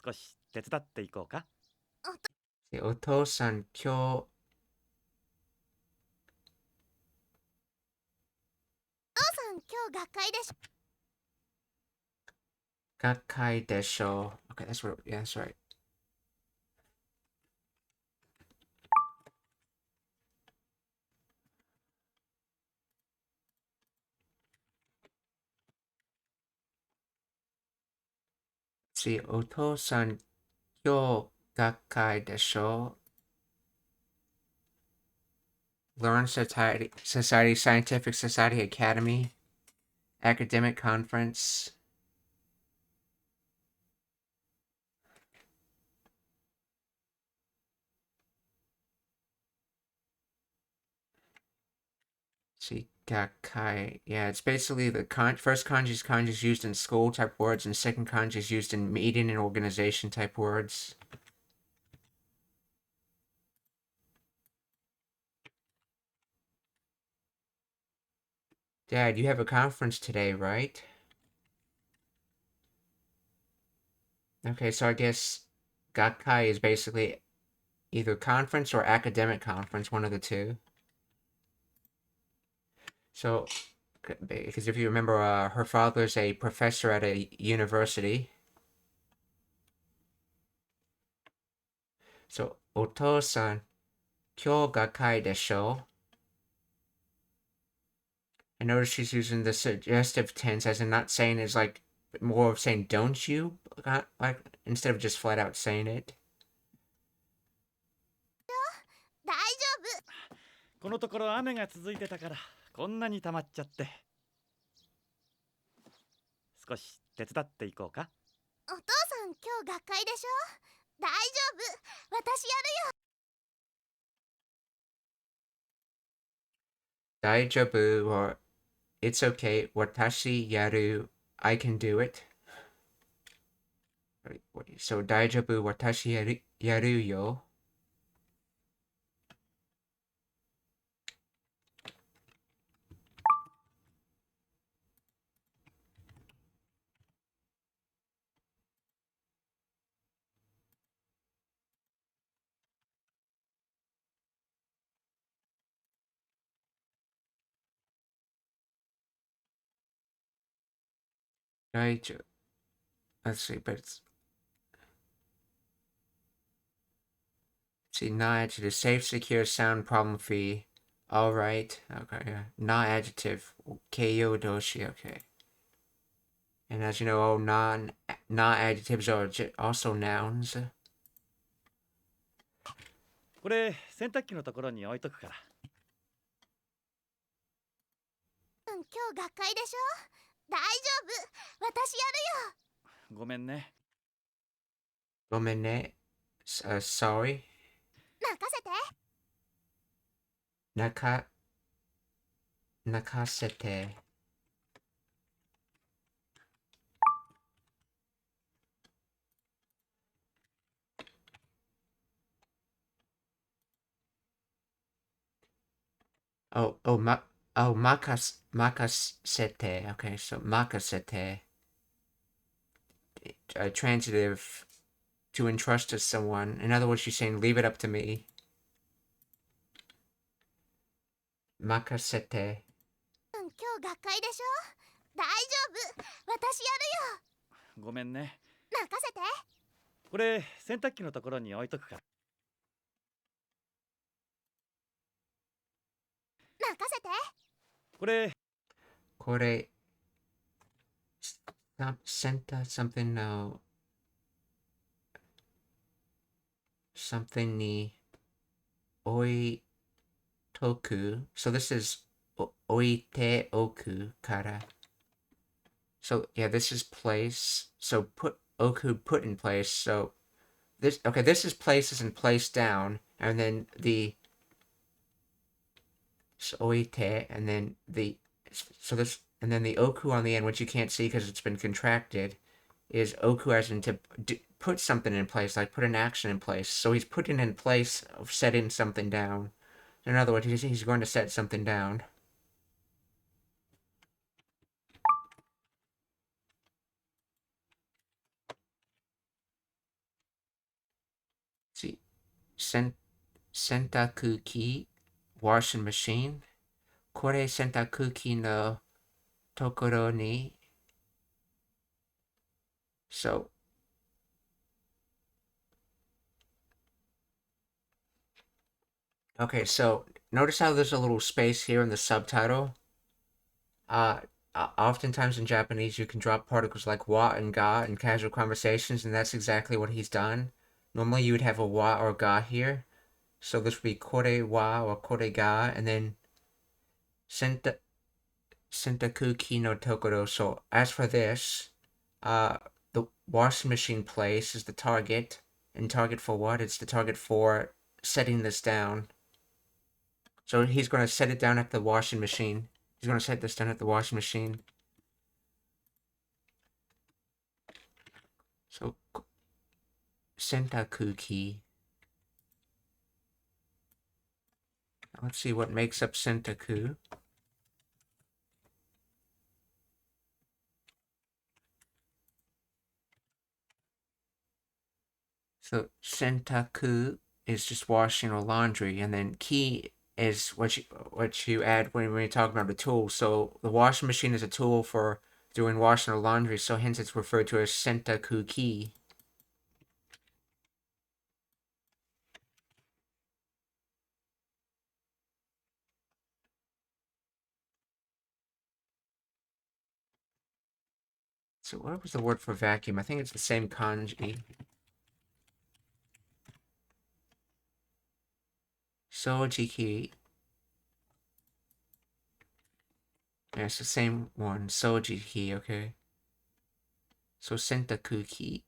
少し手伝っていこうか。お父さん今日学会でしょ。学会でしょ。Okay, yeah, that's right. See, お父さん今日学会でしょ。Learn Society, Scientific Society Academy, Academic Conference. See, Gakkai. Yeah, it's basically the first kanji's used in school type words, and second kanji's used in meeting and organization type words. Dad, you have a conference today, right? Okay, so I guess Gakkai is basically either conference or academic conference, one of the two. So, because if you remember, her father's a professor at a university. So, お父さん、今日が会でしょ? I notice she's using the suggestive tense as in not saying is like more of saying don't you, like instead of just flat out saying it. 大丈夫。このところ雨が続いてたからこんなに溜まっちゃって。少し手伝っていこうか。お父さん今日学会でしょ。大丈夫。私やるよ。大丈夫 or it's okay. 私やる. I can do it. So 大丈夫私やるよ. Let's see, but it's see, not adjective. Safe, secure, sound, problem free. Alright. Okay, yeah. Not adjective. Keiyo doshi, okay. And as you know, all non-adjectives are also nouns. これ洗濯機のところに置いとくから。今日学会でしょ。大丈夫、私やるよ。ごめんね。ごめんね。Sorry. 任せて。任せて。makasete. Okay, so makasete. Transitive to entrust to someone. In other words, she's saying, leave it up to me. Makasete. 今日学会でしょ。大丈夫、私やるよ。ごめんね。任せて。これ洗濯機のところに置いとくから。任せて。これSenta something no. Something ni oi toku. So this is oite oku kara. So yeah, this is place. So put oku put in place. So this is places and place down, and then the oite, and then the and then the oku on the end, which you can't see because it's been contracted, is oku as in to put something in place, like put an action in place. So he's putting in place of setting something down. In other words, he's going to set something down. See, sentaku ki, washing machine. Kore sentaku ki no tokoro ni. So okay, so notice how there's a little space here in the subtitle. Oftentimes in Japanese, you can drop particles like wa and ga in casual conversations, and that's exactly what he's done. Normally, you would have a wa or ga here, so this would be kore wa or kore ga, and then sentaku ki no tokoro. So as for this, the washing machine place is the target, and target for what? It's the target for setting this down. So he's going to set it down at the washing machine. He's going to set this down at the washing machine. So, sentaku ki. Let's see what makes up sentaku. So, sentaku is just washing or laundry, and then ki is what you add when you talk about the tool. So the washing machine is a tool for doing washing or laundry, so hence it's referred to as sentaku ki. So what was the word for vacuum? I think it's the same kanji. Sojiki. Yeah, it's the same one. Sojiki, okay. So sentaku ki.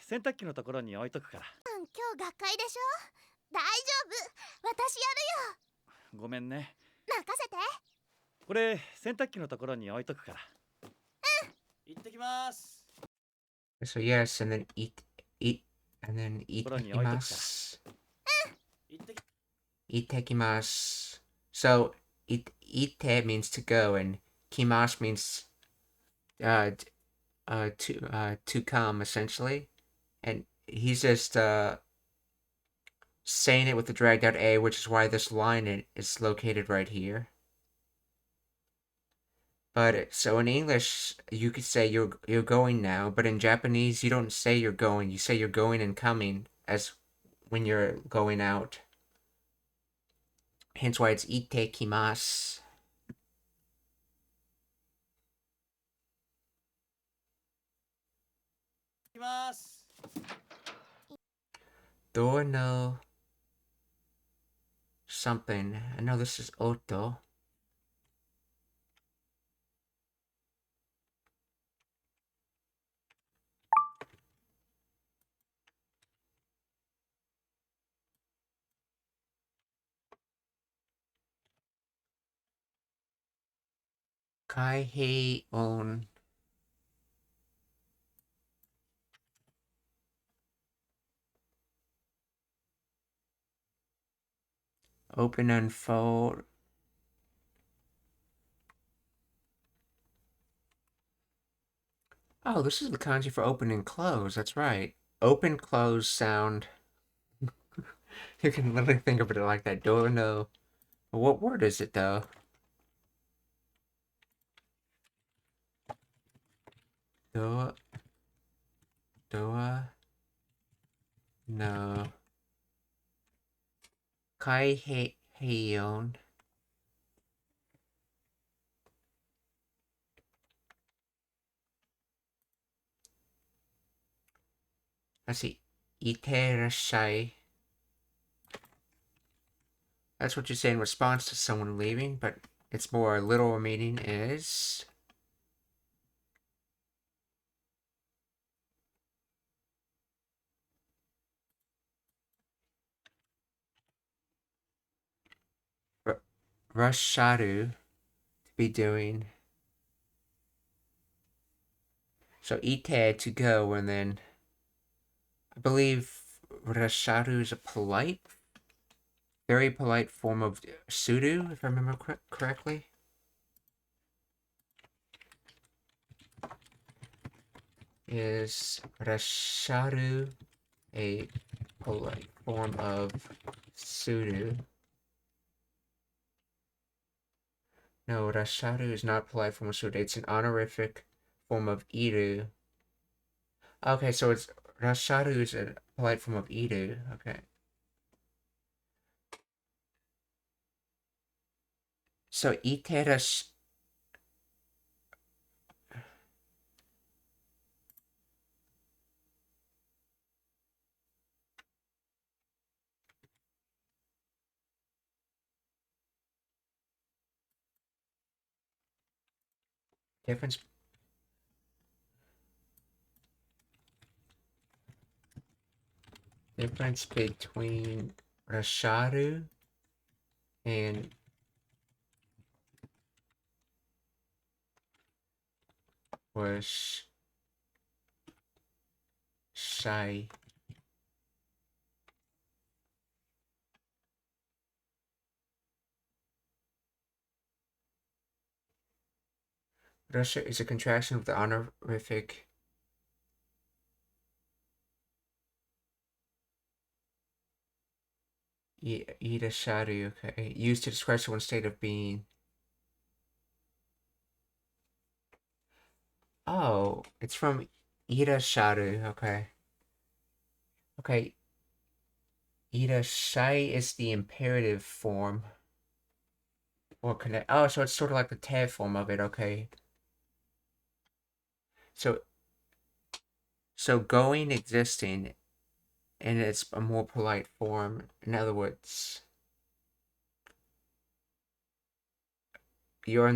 洗濯機のところに置いとくから。今日学会でしょ。大丈夫、私やるよ。ごめんね。任せて。これ洗濯機のところに置いとくから。行ってきます。 So yes, and then and then ところに置いとくから。 itekimasu. 行ってき Itekimasu. So ite means to go, and kimasu means to come essentially. And he's just saying it with the dragged out A, which is why this line is located right here. But so in English, you could say you're going now, but in Japanese, you don't say you're going. You say you're going and coming as when you're going out. Hence why it's itekimasu. ます。 Door no something. I know this is Oto. Kaihei on. Open and fold. Oh, this is the kanji for open and close. That's right. Open, close sound. You can literally think of it like that. Door no. What word is it though? Door. Door. No. Kaiheion. Let's see. Iterashai. That's what you say in response to someone leaving, but its more literal meaning is... Rasharu. To be doing. So ite to go, and then I believe Rasharu is a polite, very polite form of sudo, if I remember correctly. Is Rasharu a polite form of sudo? No, Rasharu is not a polite form of sudo. It's an honorific form of iru. Okay, so it's Rasharu is a polite form of iru. Okay. So iterash. Difference between Rasharu and was shy. Rasha is a contraction of the honorific Irasharu, okay, used to describe someone's state of being. Oh, it's from Irasharu, okay. Okay. Irashai is the imperative form. Or connect. Oh, so it's sort of like the te form of it, okay. So going, existing, and it's a more polite form. In other words, you're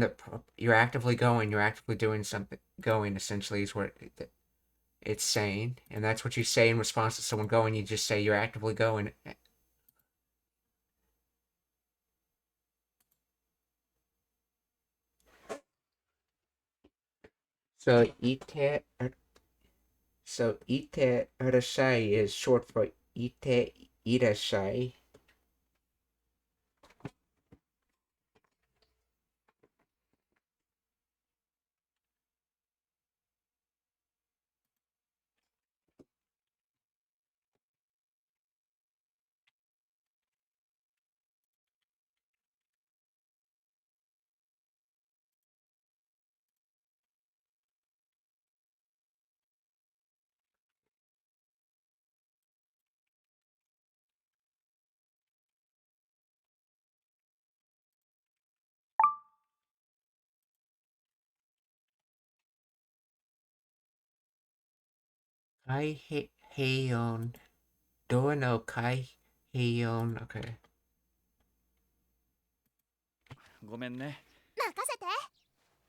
actively going, you're actively doing something. Going essentially is what it's saying, and that's what you say in response to someone going. You just say you're actively going. So ite arashai is short for ite irashai. Kai heion. Door no kai heion. Okay. ごめんね。任せて。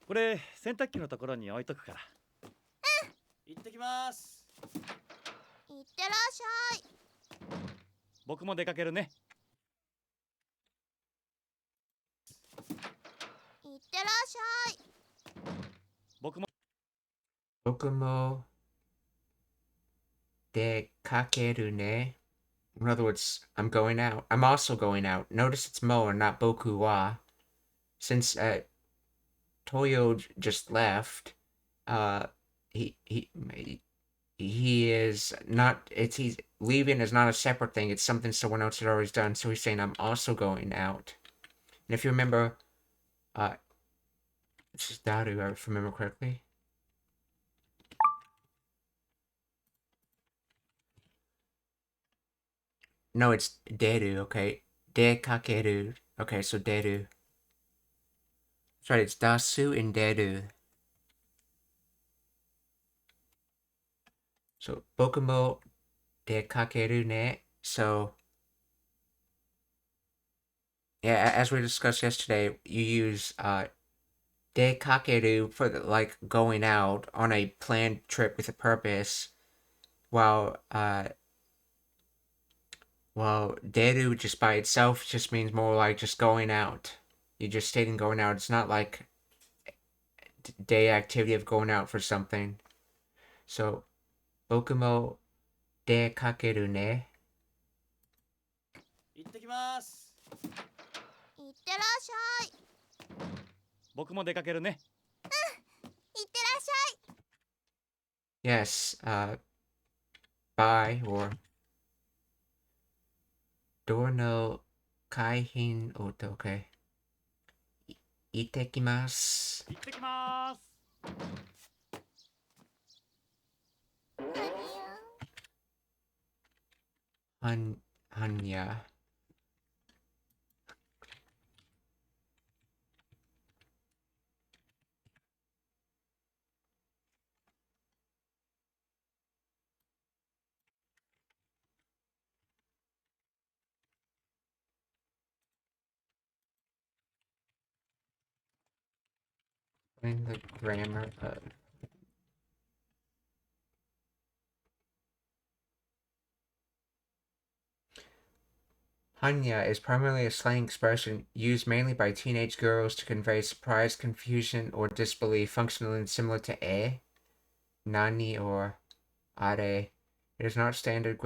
これ洗濯機のところに置いとくから。行ってきます。いってらっしゃい。僕も出かけるね。いってらっしゃい。僕も Bokumo de kakeru ne. In other words, I'm going out. I'm also going out. Notice it's mo and not boku wa. Since Toyo just left, he is not. He's leaving is not a separate thing. It's something someone else had always done. So he's saying I'm also going out. And if you remember, this is Daru, if I remember correctly. No, it's deru, okay. De kakeru. Okay, so deru. That's right, it's dasu and deru. So, bokumo de kakeru ne. So, yeah, as we discussed yesterday, you use de kakeru for like going out on a planned trip with a purpose, while deru just by itself just means more like just going out. You're just stating going out. It's not like day activity of going out for something. So, bokumo de kakeru ne. 行ってきます。いってらっしゃい。僕も出かけるね。いってらっしゃい。Yes, bye or door no kaihin oto, okay. Itekimasu. 行ってきます。Hanya. Find the grammar of Hanya is primarily a slang expression used mainly by teenage girls to convey surprise, confusion, or disbelief, functionally similar to nani, or are. It is not standard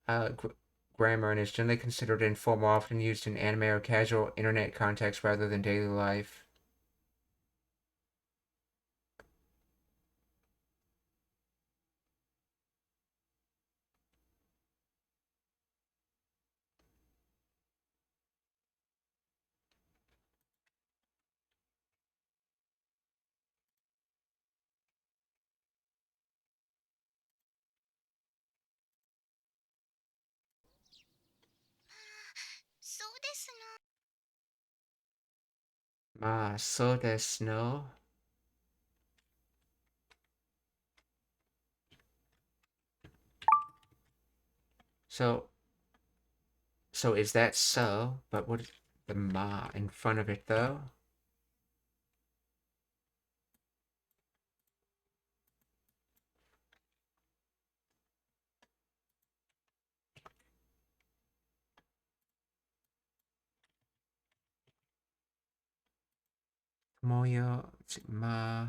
grammar and is generally considered informal, often used in anime or casual internet context rather than daily life. So desu no. So is that so? But what is the ma in front of it though? Moyo ma.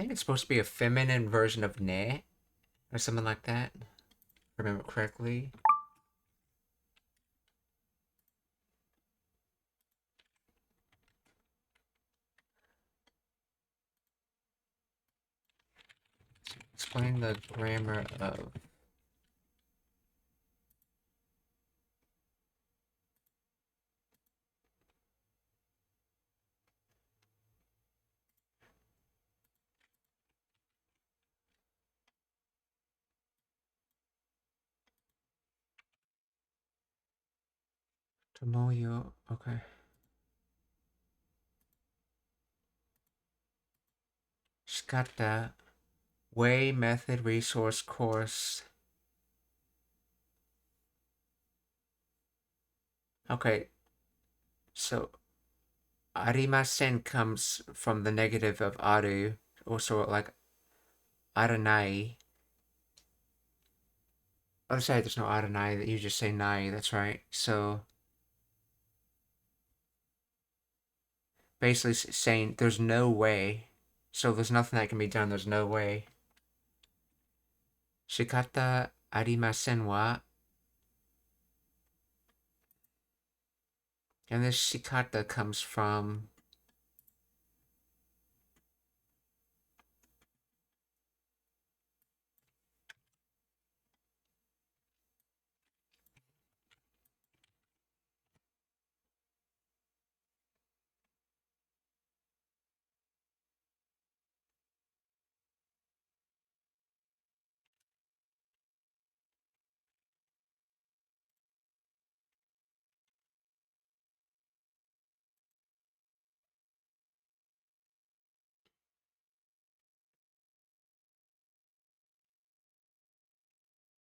think it's supposed to be a feminine version of ne, or something like that, if I remember correctly. Explain the grammar of Tomoyo. Okay. Shikata. Way, method, resource, course. Okay. So, arimasen comes from the negative of aru, also like aranai. Other side, there's no aranai, that you just say nai, that's right. So, basically saying there's no way. So there's nothing that can be done, there's no way. Shikata arimasen wa. And this shikata comes from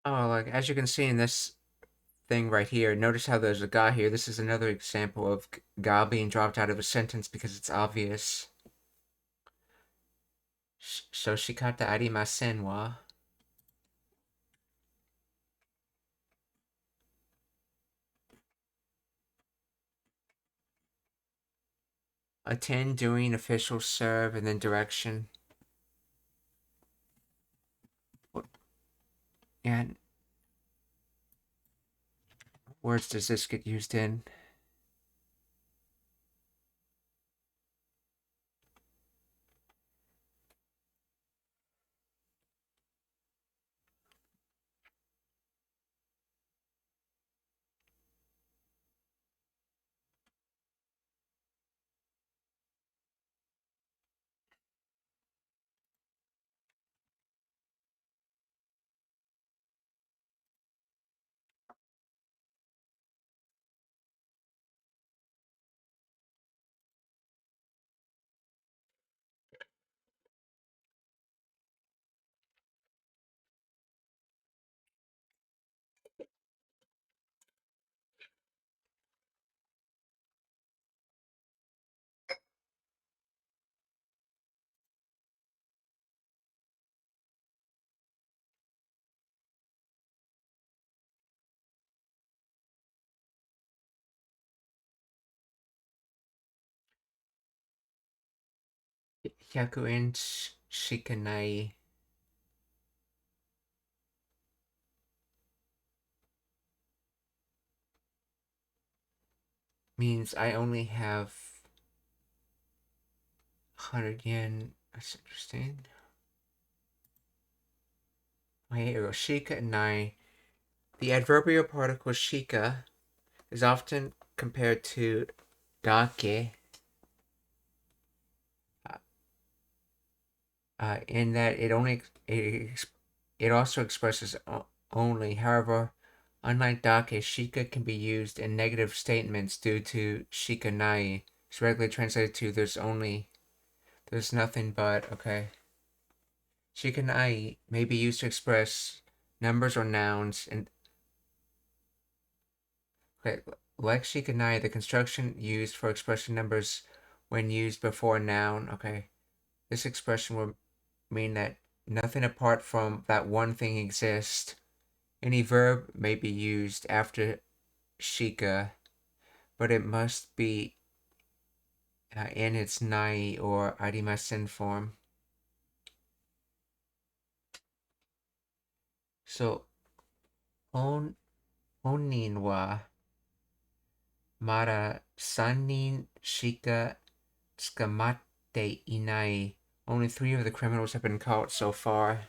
like as you can see in this thing right here, notice how there's a ga here. This is another example of ga being dropped out of a sentence because it's obvious. So shikata arimasen wa. Attend, doing, official, serve, and then direction. And words does this get used in? Hyakuin shikanai. Means I only have 100 yen. That's interesting. Here we go. Shika and nai. The adverbial particle shika is often compared to dake, in that it also expresses only. However, unlike dake, shika can be used in negative statements due to shika nai. It's regularly translated to there's nothing but. Okay. Shika nai may be used to express numbers or nouns, and okay, like shika nai, the construction used for expressing numbers when used before a noun. Okay. This expression will mean that nothing apart from that one thing exists. Any verb may be used after shika, but it must be in its nai or arimasen form. So, 本人はまだ3人しか捕まっていない。Only 3 of the criminals have been caught so far.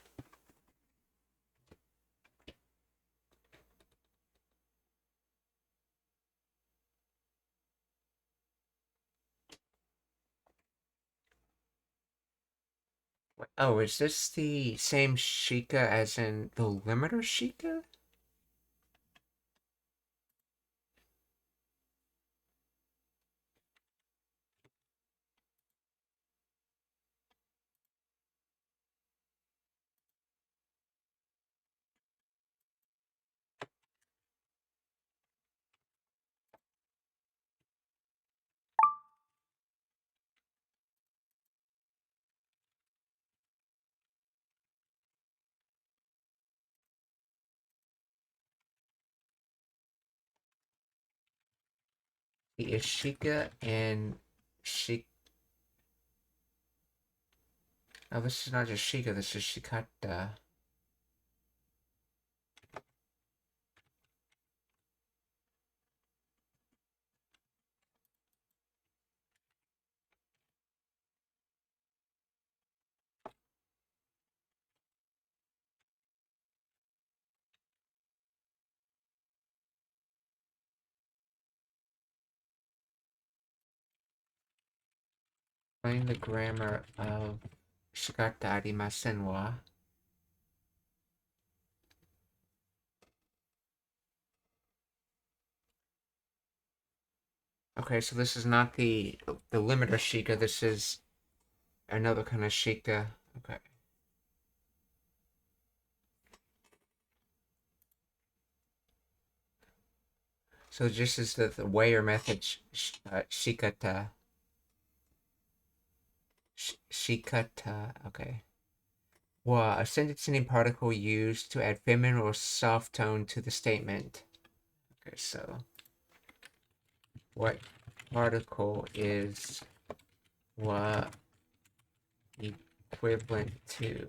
Oh, is this the same Sheikah as in the limiter Sheikah? The Ishika and Shik. Oh, this is not just Shika, this is Shikata. Explain the grammar of Shikata arimasen wa. Okay, so this is not the limiter Shika, this is another kind of Shika. Okay. So this is the Weyer method, Shikata. Shikata, okay. Wa, a sentence-ending particle used to add feminine or soft tone to the statement. Okay, so what particle is wa equivalent to?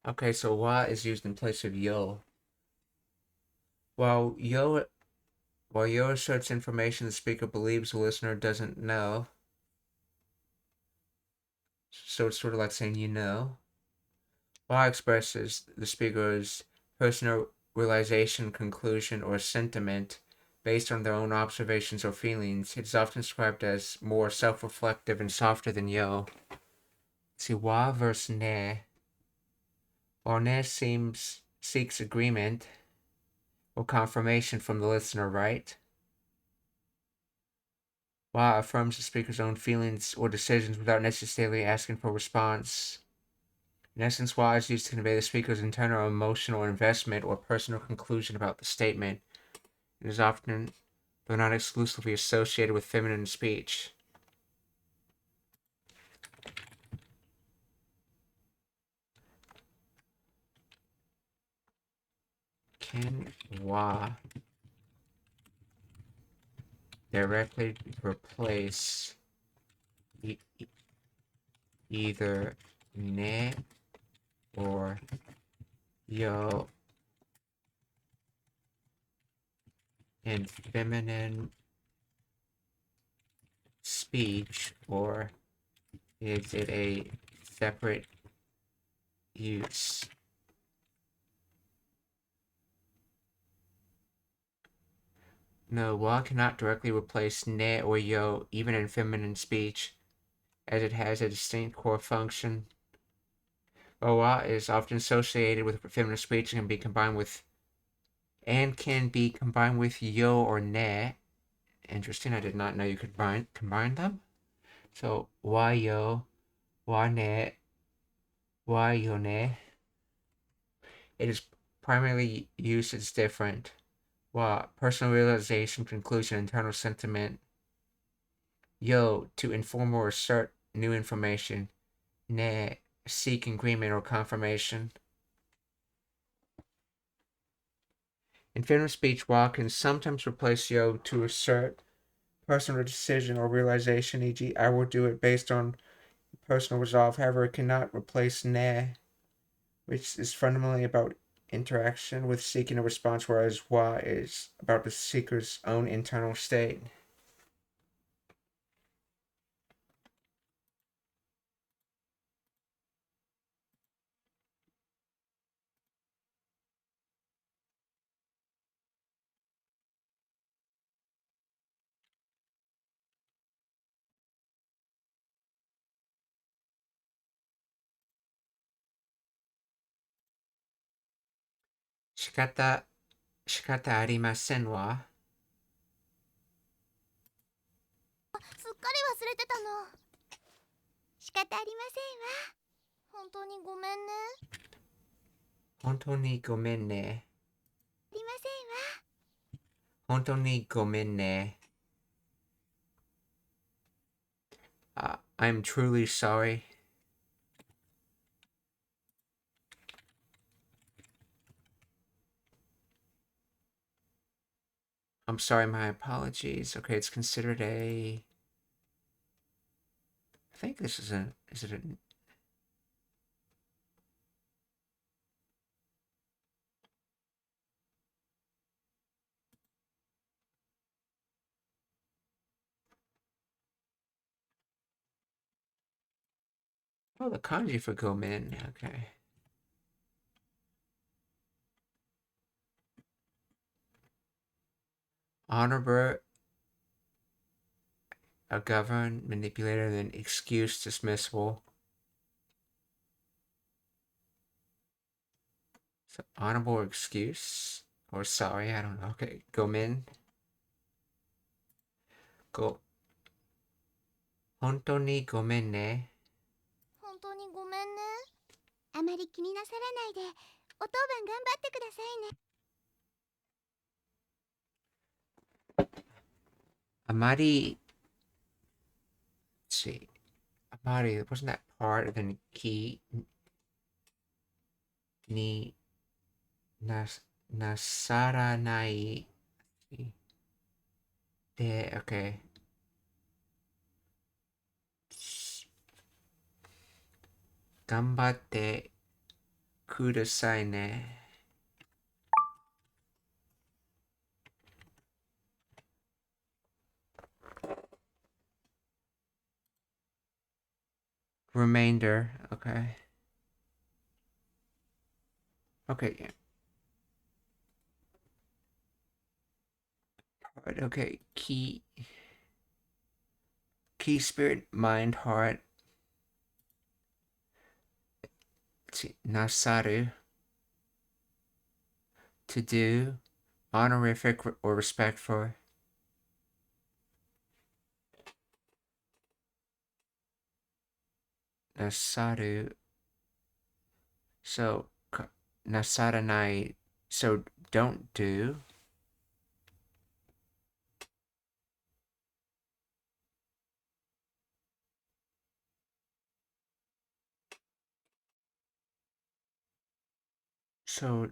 Okay, so wa is used in place of yo. While yo asserts information the speaker believes the listener doesn't know, so it's sort of like saying you know. Wa expresses the speaker's personal realization, conclusion, or sentiment based on their own observations or feelings. It's often described as more self-reflective and softer than yo. See, wa versus ne. While ne seeks agreement or confirmation from the listener, right? Wa affirms the speaker's own feelings or decisions without necessarily asking for a response. In essence, wa is used to convey the speaker's internal emotional investment or personal conclusion about the statement. It is often, though not exclusively, associated with feminine speech. Can wa directly replace either ne or yo in feminine speech, or is it a separate use? No, wa cannot directly replace ne or yo even in feminine speech, as it has a distinct core function. While wa is often associated with feminine speech and can be combined with yo or ne. Interesting, I did not know you could combine them. So wa yo, wa ne, wa yo ne. It is primarily used as different. Wa, personal realization, conclusion, internal sentiment. Yo, to inform or assert new information. Ne, seek agreement or confirmation. In feminine speech, wa can sometimes replace yo to assert personal decision or realization, e.g., I will do it based on personal resolve. However, it cannot replace ne, which is fundamentally about interaction with seeking a response, whereas wa is about the seeker's own internal state. Shikata arimasen wa. すっかり忘れてたの。仕方ありませんわ。本当にごめんね。本当にごめんね。ありませんわ。本当にごめんね。I'm truly sorry. I'm sorry, my apologies. Okay, it's considered a... I think this is a... Is it a... Oh, the kanji for gomen. Okay. Honorable, a govern, manipulator, then excuse, dismissible. So honorable or excuse or sorry, I don't know. Okay, gomen. Go. 本当にごめんね。本当にごめんね。あまり気になさらないで、お当番頑張ってくださいね。あまり、let's see. あまり, wasn't that part of the key? になさらないで、okay. 頑張ってくださいね。Remainder, okay. Okay, yeah. Alright, okay. Key spirit, mind, heart. Let's see. Nasaru. To do. Honorific or respect for. Nasaru. So, nasaranai. So, don't do. So,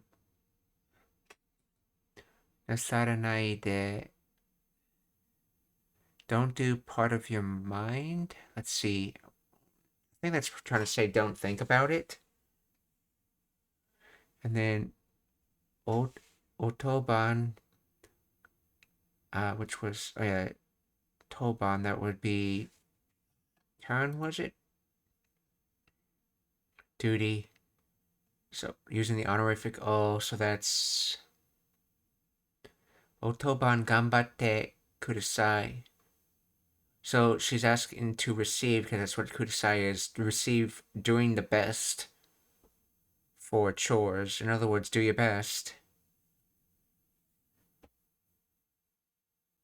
nasaranai de. Don't do part of your mind. Let's see. I think that's trying to say don't think about it. And then Otoban, which was, oh yeah, Toban, that would be turn, was it? Duty. So using the honorific O, so that's Otoban gambatte kudasai. So she's asking to receive, because that's what kudasai is, to receive doing the best for chores. In other words, do your best.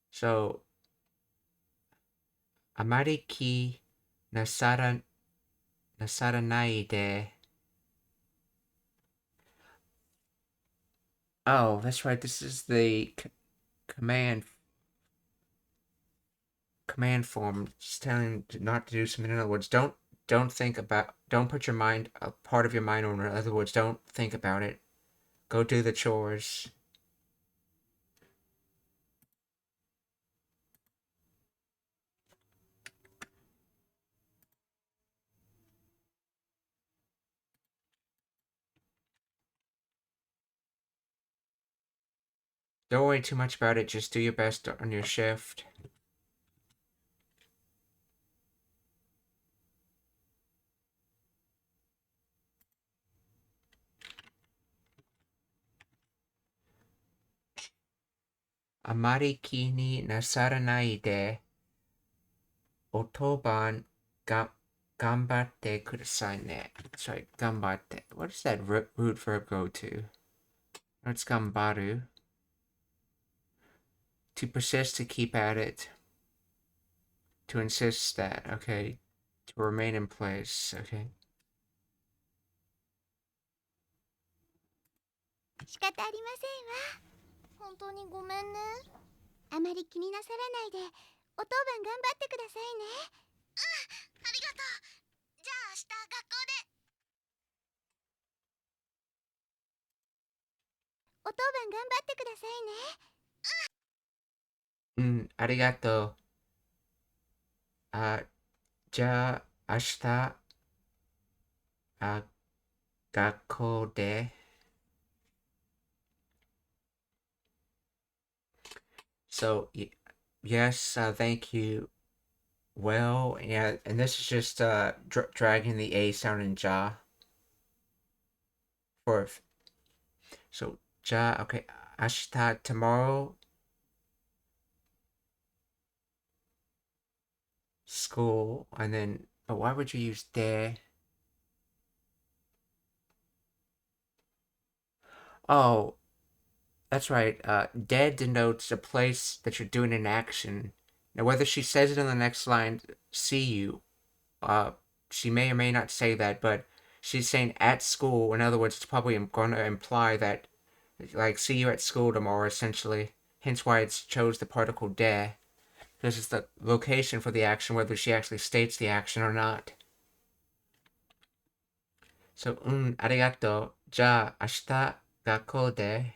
So, amari ki nasaranai de. Oh, that's right. This is the command form, just telling not to do something. In other words, don't think about, don't put your mind, a part of your mind on it. In other words, don't think about it. Go do the chores. Don't worry too much about it, just do your best on your shift. Amari気になさらないで、otoban gambatte kudasai ne. Sorry, gambatte. What does that root verb go to? No, it's gambaru. To persist, to keep at it. To insist that, okay. To remain in place, okay. 仕方ありませんわ。本当にごめんね。あまり気になさらないで、お当番頑張ってくださいね。ありがとう。じゃあ明日学校で。お当番頑張ってくださいね。ありがとう。じゃあ明日、学校で。So, yes, thank you. Well, yeah, and this is just dragging the A sound in ja. So, ja, okay, ashita, tomorrow, school, and then, but why would you use de? Oh, that's right, de denotes a place that you're doing an action. Now, whether she says it in the next line, see you, she may or may not say that, but she's saying at school. In other words, it's probably going to imply that, like, see you at school tomorrow, essentially. Hence why it's chose the particle de, because it's the location for the action, whether she actually states the action or not. So, arigato. じゃあ、明日、学校で。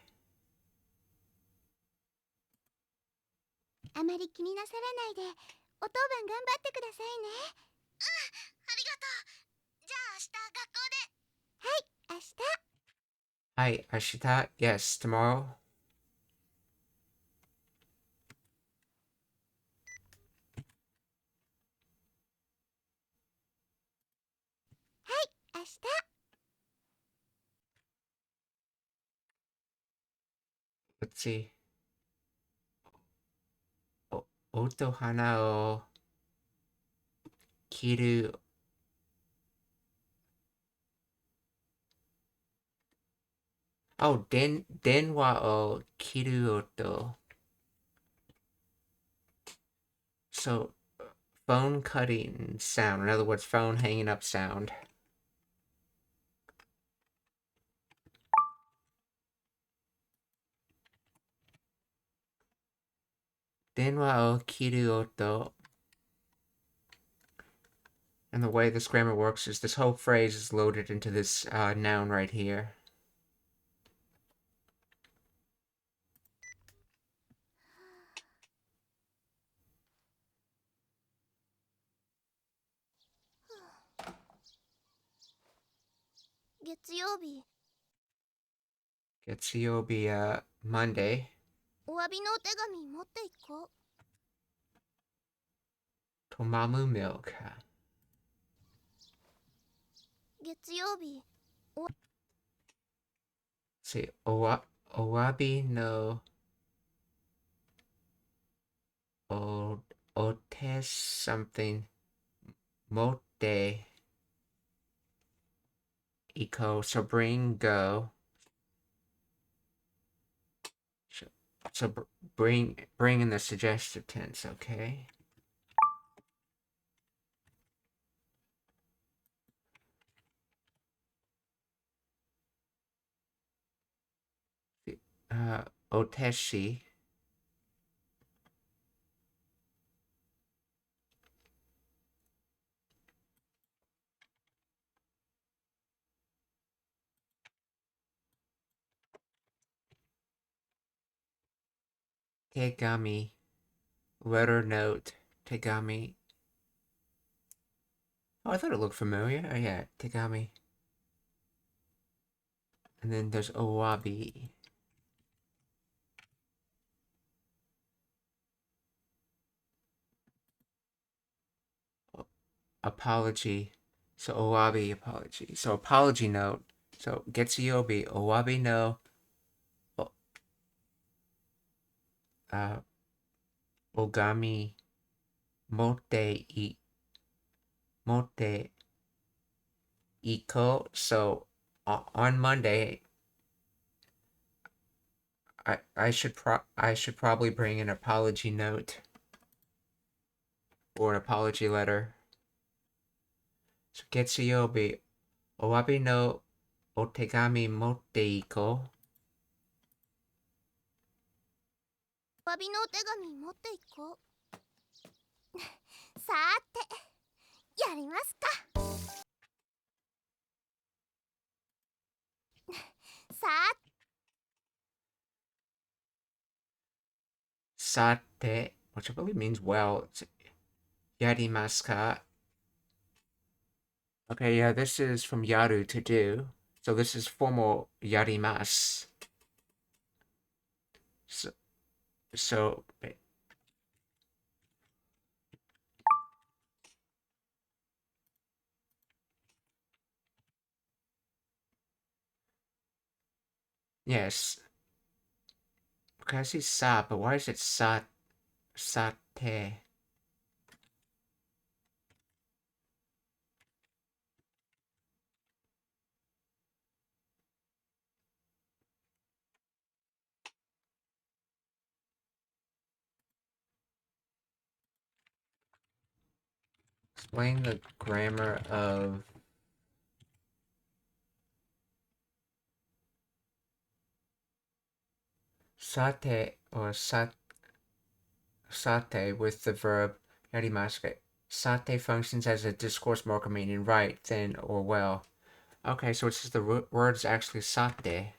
あまり気になさらないで、お当番頑張ってくださいね。ありがとう。じゃあ明日学校で。はい、明日。はい、明日、yes, tomorrow. はい、明日。Let's see. おと花を切る。Oh, 電話を切る音。So, phone cutting sound. In other words, phone hanging up sound. 電話を切る音. And the way this grammar works is this whole phrase is loaded into this noun right here. Getsuyobi, Monday. お詫びのお手紙持っていこう。Tomamu milk. 月曜日。See, owabi no otes something mote iko, so bring go. So bring in the suggestive tense, okay? Oteshi. Tegami. Letter note. Tegami. Oh, I thought it looked familiar. Oh yeah, Tegami. And then there's Owabi. apology. So owabi apology. So apology note. So getsuyobi owabi no ogami motte iko. So on Monday, I should probably bring an apology note or an apology letter. So getsuyobi owabi no otegami motte iko. お詫びのお手紙持っていこう。さーて、やりますか。さー Sate, which I believe means well. It's yarimasu ka? Okay, yeah, this is from yaru, to do. So this is formal yarimasu. So yes. Okay, I see sa, but why is it sate? Explain the grammar of sate or sate with the verb yarimasu. Sate functions as a discourse marker meaning right, then, or well. Okay, so it says the word is actually sate.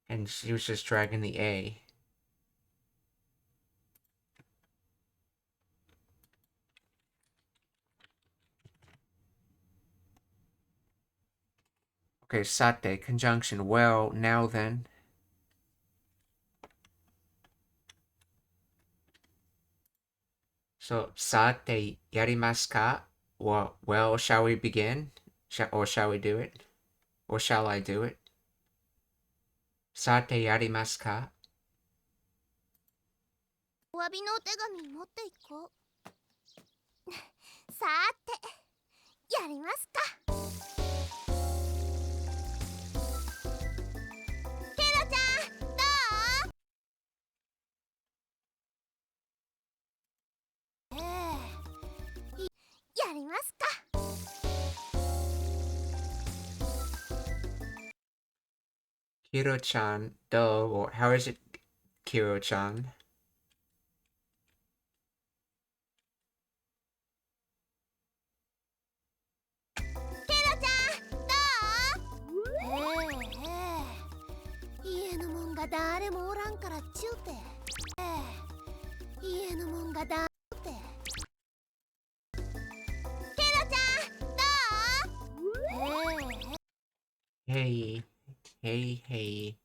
And she was just dragging the A. Okay, sate, conjunction. Well, now then. So, sate yarimasu ka? Well, shall we begin? Or shall we do it? Or shall I do it? Sate yarimasu ka? お詫びのお手紙持っていこう。さーて、やりますか。ケロちゃん、どう？やりますか。Kiro-chan, do, or how is it, Kiro-chan? Hey, hey, hey.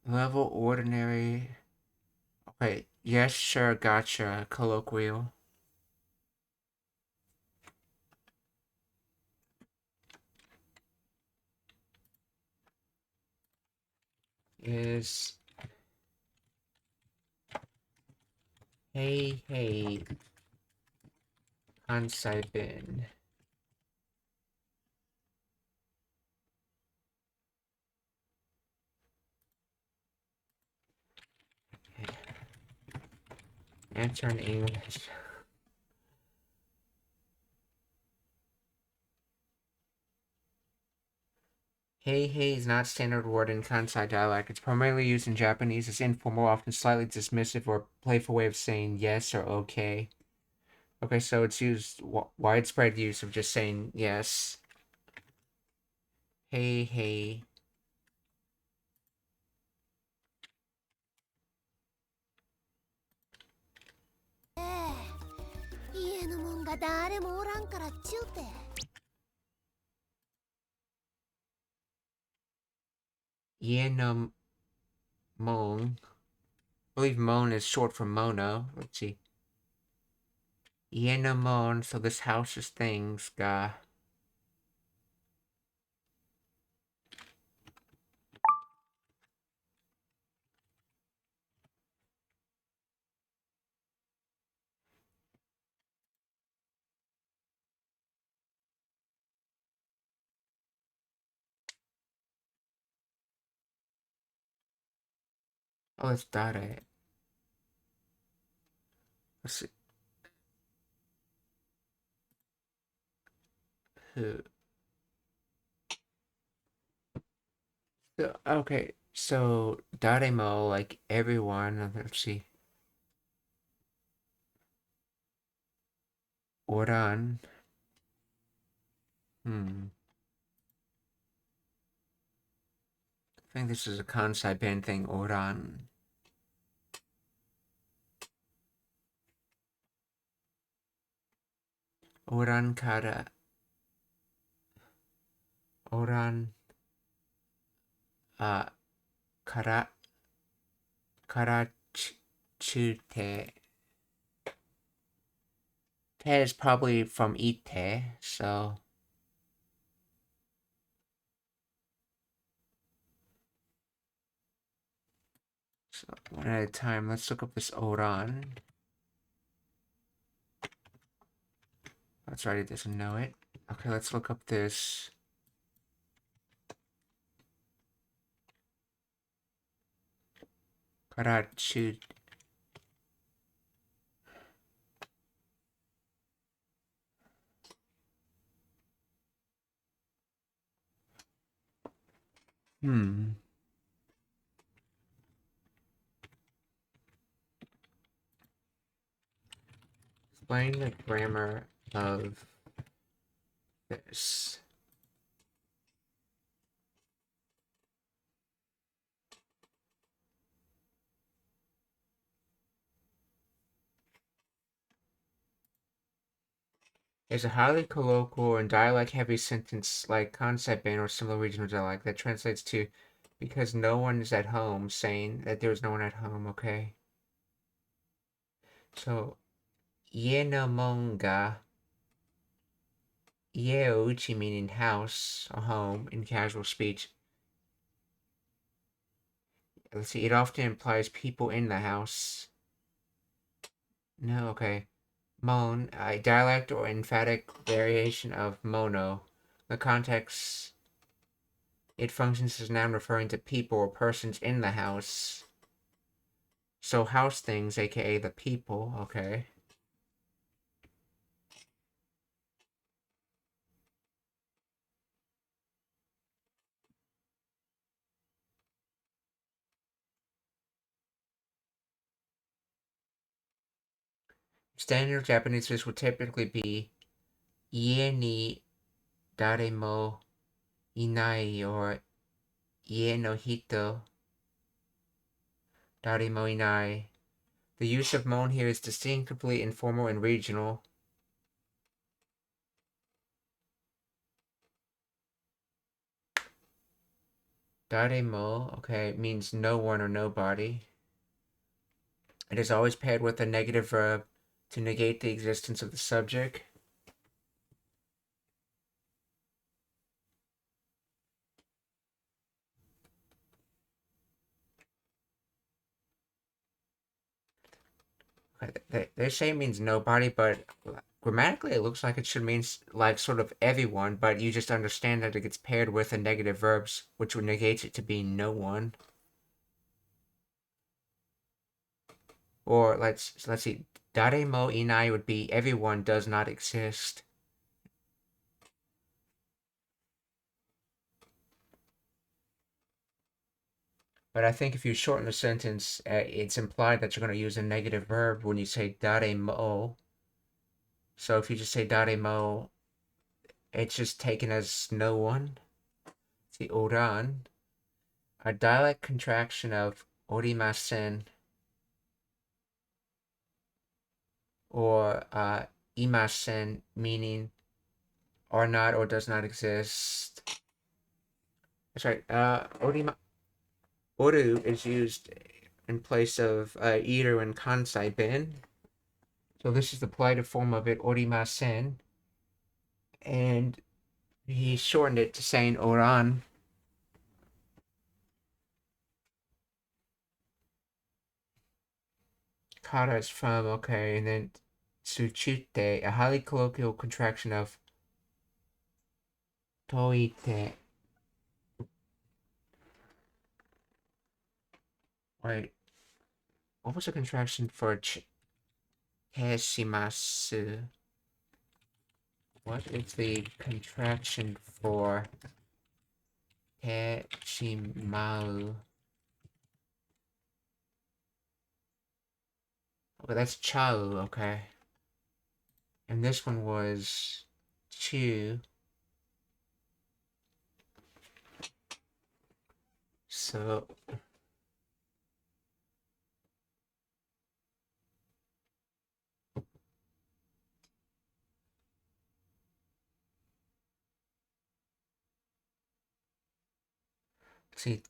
Level ordinary. Okay, yes, sure, gotcha. Colloquial. Is hey, hey. Kansai bin. Answer in English. Hey hey is not standard word in Kansai dialect. It's primarily used in Japanese as informal, often slightly dismissive or playful way of saying yes or okay. Okay, so it's used widespread use of just saying yes. Hey hey. Ie no mon believe mon is short for mono. Let's see. Ienomon, so this house is things ga. Oh, it's dare. Let's see. Who? Okay, so Daremo, like everyone, let's see. Oran. I think this is a Kansai band thing, Oran. Oran kara. Oran. Kara. Chute. Te is probably from ite, so. So, one at a time. Let's look up this Oran. That's right, it doesn't know it. Okay, let's look up this. Karachu. Explain the grammar of this. Is a highly colloquial and dialect-heavy sentence like concept band or similar regional dialect that translates to because no one is at home, saying that there is no one at home, okay? So, Yenamonga, Yeouchi meaning house or home in casual speech. Let's see, it often implies people in the house. No, okay. Mon, a dialect or emphatic variation of mono. The context, it functions as a noun referring to people or persons in the house. So house things, aka the people, okay. Standard Japanese this would typically be ie ni daremo inai or ie no hito daremo inai. The use of mon here is distinctively informal and regional. Daremo, okay, means no one or nobody. It is always paired with a negative verb to negate the existence of the subject. They say it means nobody, but grammatically it looks like it should mean like sort of everyone, but you just understand that it gets paired with a negative verbs, which would negate it to be no one. Or let's see, daremo inai would be everyone does not exist. But I think if you shorten the sentence, it's implied that you're going to use a negative verb when you say daremo. So if you just say daremo, it's just taken as no one. See, oran, a dialect contraction of orimasen or imasen, meaning are not or does not exist. That's right. Oru is used in place of iter and kansai ben. So this is the polite form of it, orimasen. And he shortened it to saying oran. Kara is from, okay, and then tsuchute, a highly colloquial contraction of toite. Wait, what was the contraction for teshimasu? What is the contraction for teshimaru? Oh, that's chau, okay. And this one was chu. So let's see,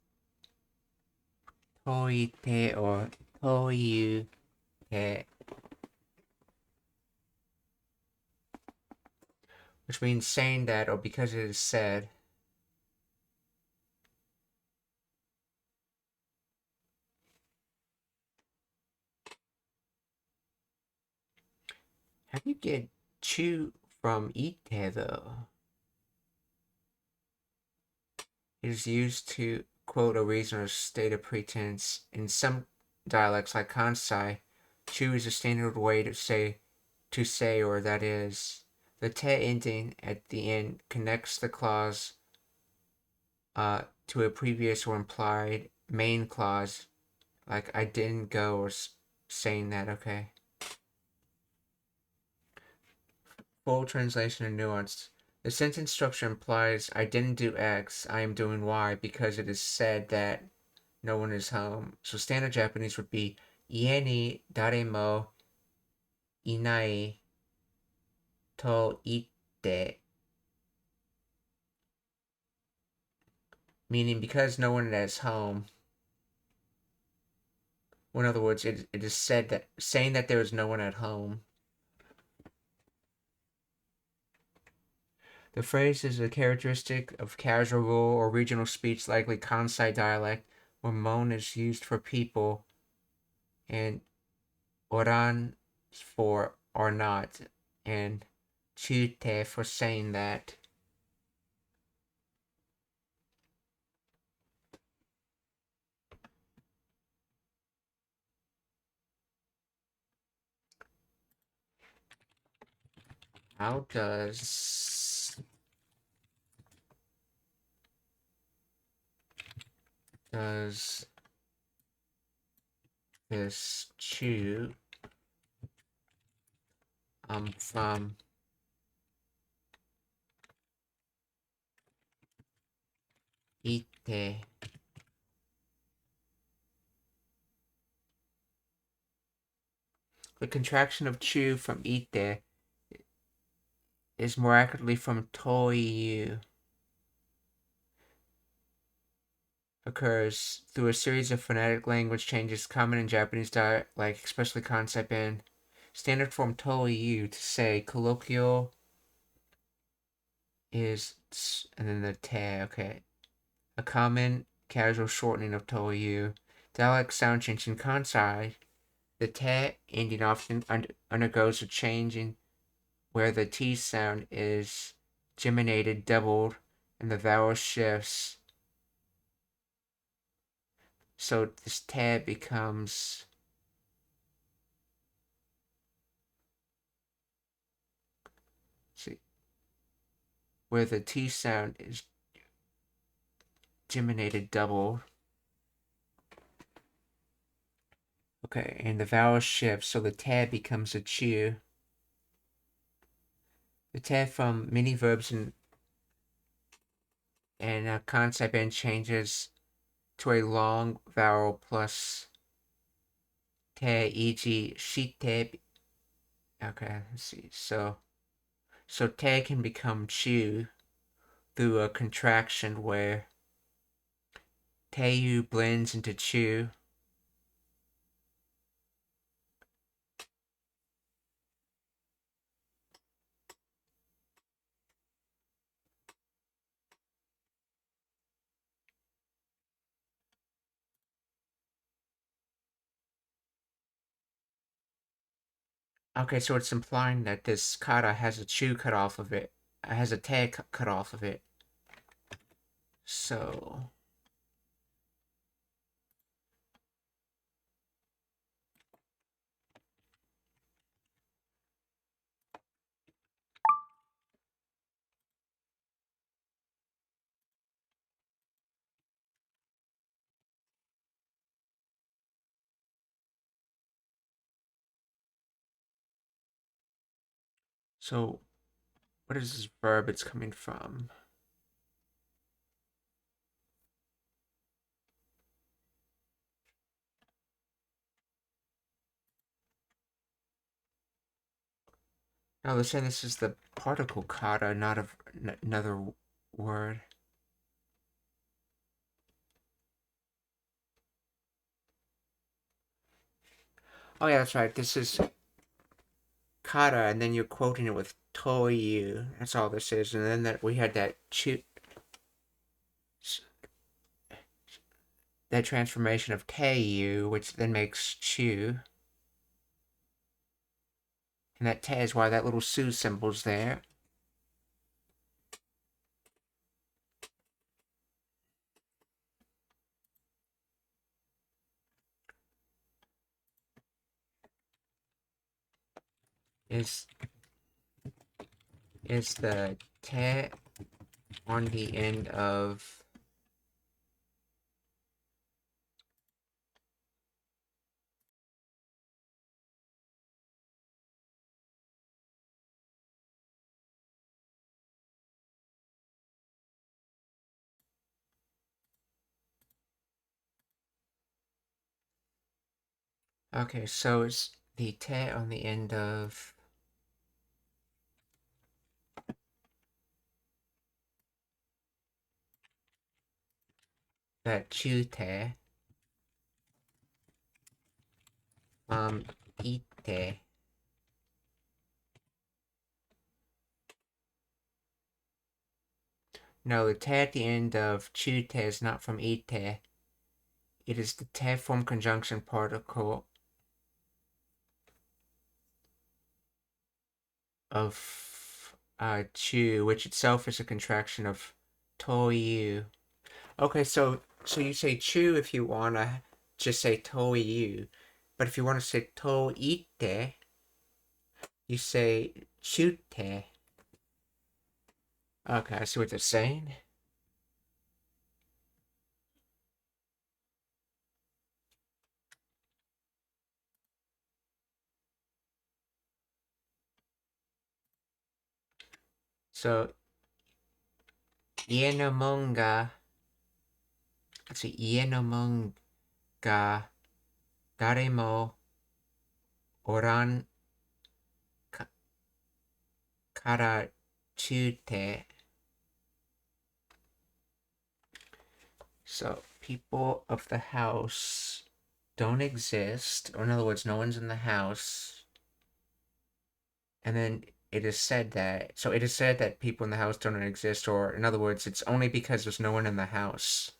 toite or toyu te, which means saying that or because it is said. How do you get chu from ite though? It is used to quote a reason or state of pretense. In some dialects like Kansai, chu is a standard way to say or that is. The te ending at the end connects the clause to a previous or implied main clause, like I didn't go or saying that, okay. Full translation and nuance. The sentence structure implies I didn't do X, I am doing Y because it is said that no one is home. So standard Japanese would be ie ni dare mo inai to itte. Meaning because no one is home. Or in other words, it is said that saying that there is no one at home. The phrase is a characteristic of casual rural or regional speech, likely Kansai dialect, where mon is used for people and oran for are not, and chute for saying that. How does this chew from ite? The contraction of chu from ite is more accurately from toiyu. Occurs through a series of phonetic language changes common in Japanese dialect, especially Kansai Ben. Standard form toiyu to say colloquial is and then the te, okay. A common casual shortening of toiyu. Dialect sound change in Kansai. The te ending often undergoes a change in where the t sound is geminated, doubled, and the vowel shifts. So this te becomes where the t sound is geminated, doubled. Okay, and the vowel shifts, so the te becomes a chew. The te from many verbs and Kansai Ben changes to a long vowel plus te, e.g. shite. Okay, let's see. So te can become chew through a contraction where teiyu blends into chew. Okay, so it's implying that this kara has a chu cut off of it. Has a te cut off of it. So... So, what is this verb it's coming from? No, they're saying this is the particle kata, not another word. Oh yeah, that's right. This is kata, and then you're quoting it with toyu. That's all this is. And then that we had that that transformation of teiyu, which then makes chu. And that te is why that little su symbol's there. Is the te on the end of okay, so it's the te on the end of that chu te ite. No, the te at the end of chu te is not from ite. It is the te form conjunction particle of chu, which itself is a contraction of toyu. Okay, so you say chu if you wanna just say toyu, but if you wanna say toite, you say chute. Okay, I see what they're saying. So, ienamonga, let's see, ienamonga, daremo, oran, kara, chute. So, people of the house don't exist, or in other words, no one's in the house. And then it is said that, so it is said that people in the house don't exist, or in other words, it's only because there's no one in the house.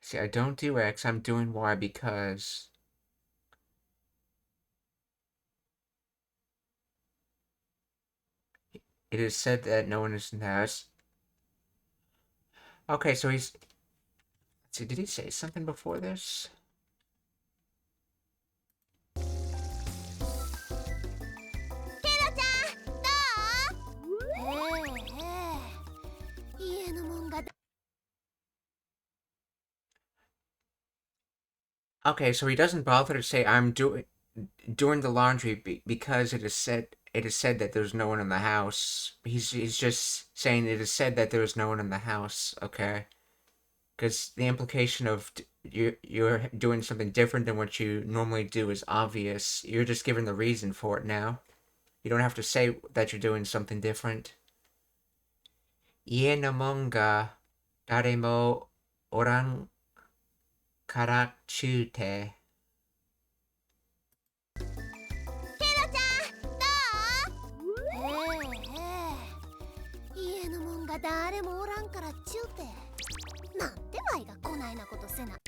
See, I don't do X, I'm doing Y because it is said that no one is in the house. Okay, so let's see, did he say something before this? Okay, so he doesn't bother to say I'm doing the laundry because it is said that there's no one in the house. He's just saying it is said that there is no one in the house. Okay, because the implication of you're doing something different than what you normally do is obvious. You're just giving the reason for it now. You don't have to say that you're doing something different. 家のもんが誰もおらんからちゅうて。家のもんが誰もおらんからちゅうて。なんてわいがこないなことせな。なん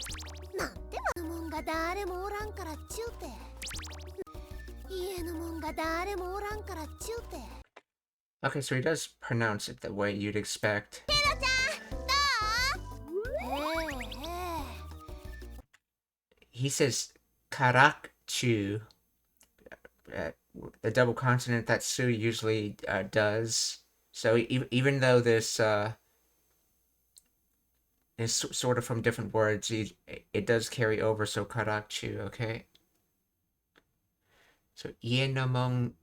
てわのもんが誰もおらんからちゅうて。家のもんが誰もおらんからちゅうて。Okay, so he does pronounce it the way you'd expect. He says karakchu. The double consonant that Su usually does. So even though this is sort of from different words, it does carry over. So karakchu, okay? So ienomon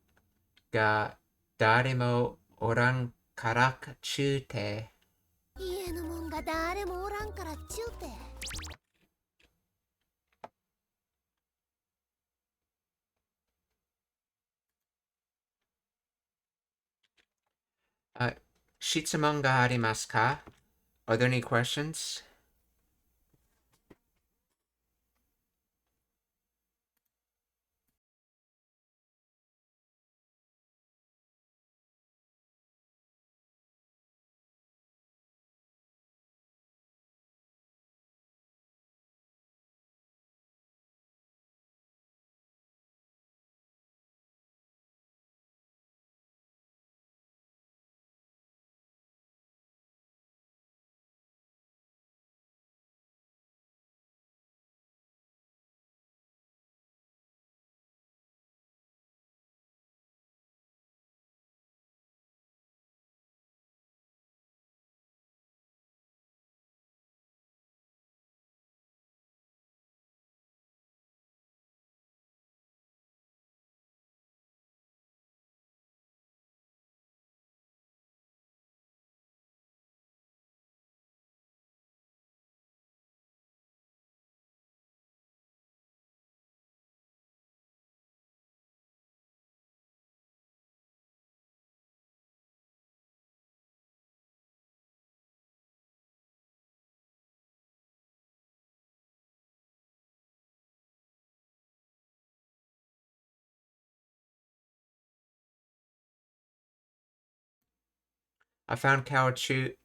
ga daremo orang karakchu te. 家のもんが誰もおらんからちゅうて。質問がありますか? Are there any questions? I found Kao Chu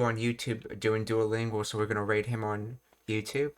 on YouTube doing Duolingo, so we're gonna rate him on YouTube.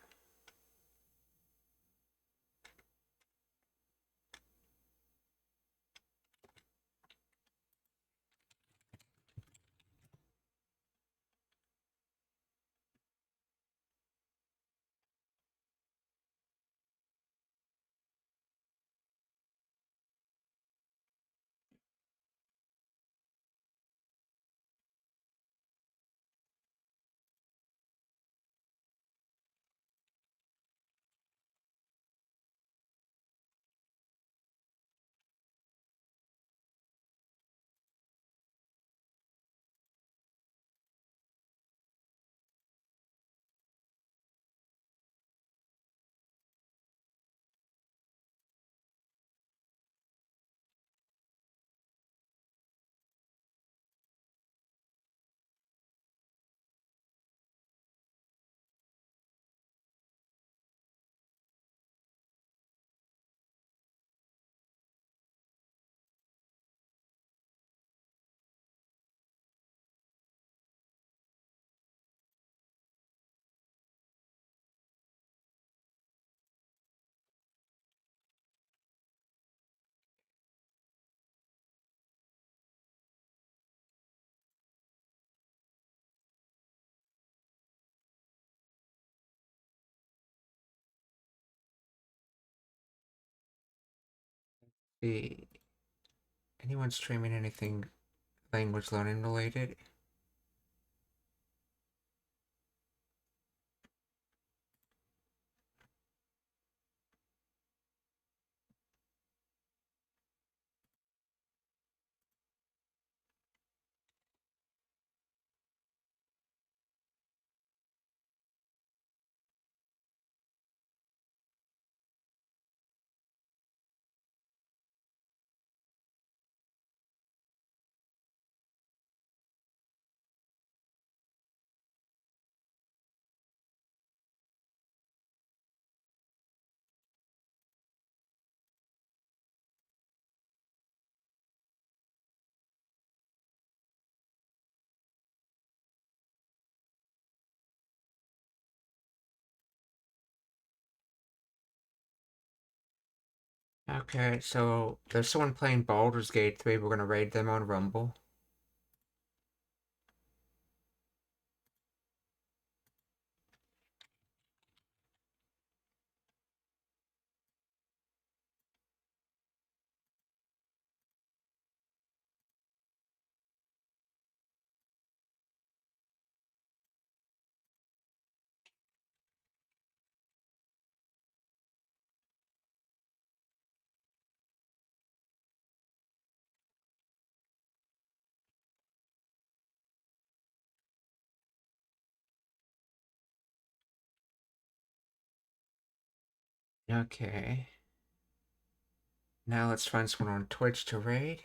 See, anyone streaming anything language learning related? Okay, so there's someone playing Baldur's Gate 3. We're gonna raid them on Rumble. Okay. Now let's find someone on Twitch to raid.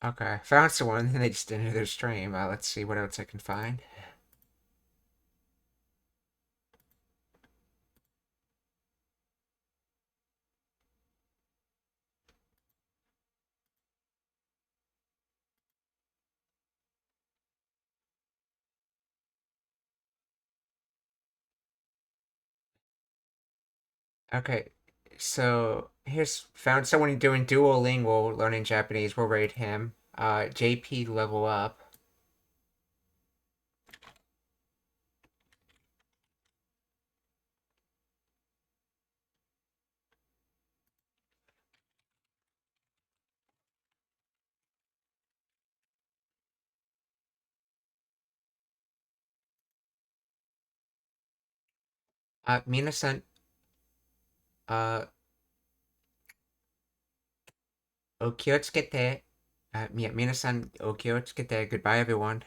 Okay, found someone, and they just ended their stream. Let's see what else I can find. Okay, so here's found someone doing Duolingo, learning Japanese. We'll rate him. JP level up. Minasan, okiyotsukete. Minasan, okiyotsukete. Goodbye, everyone.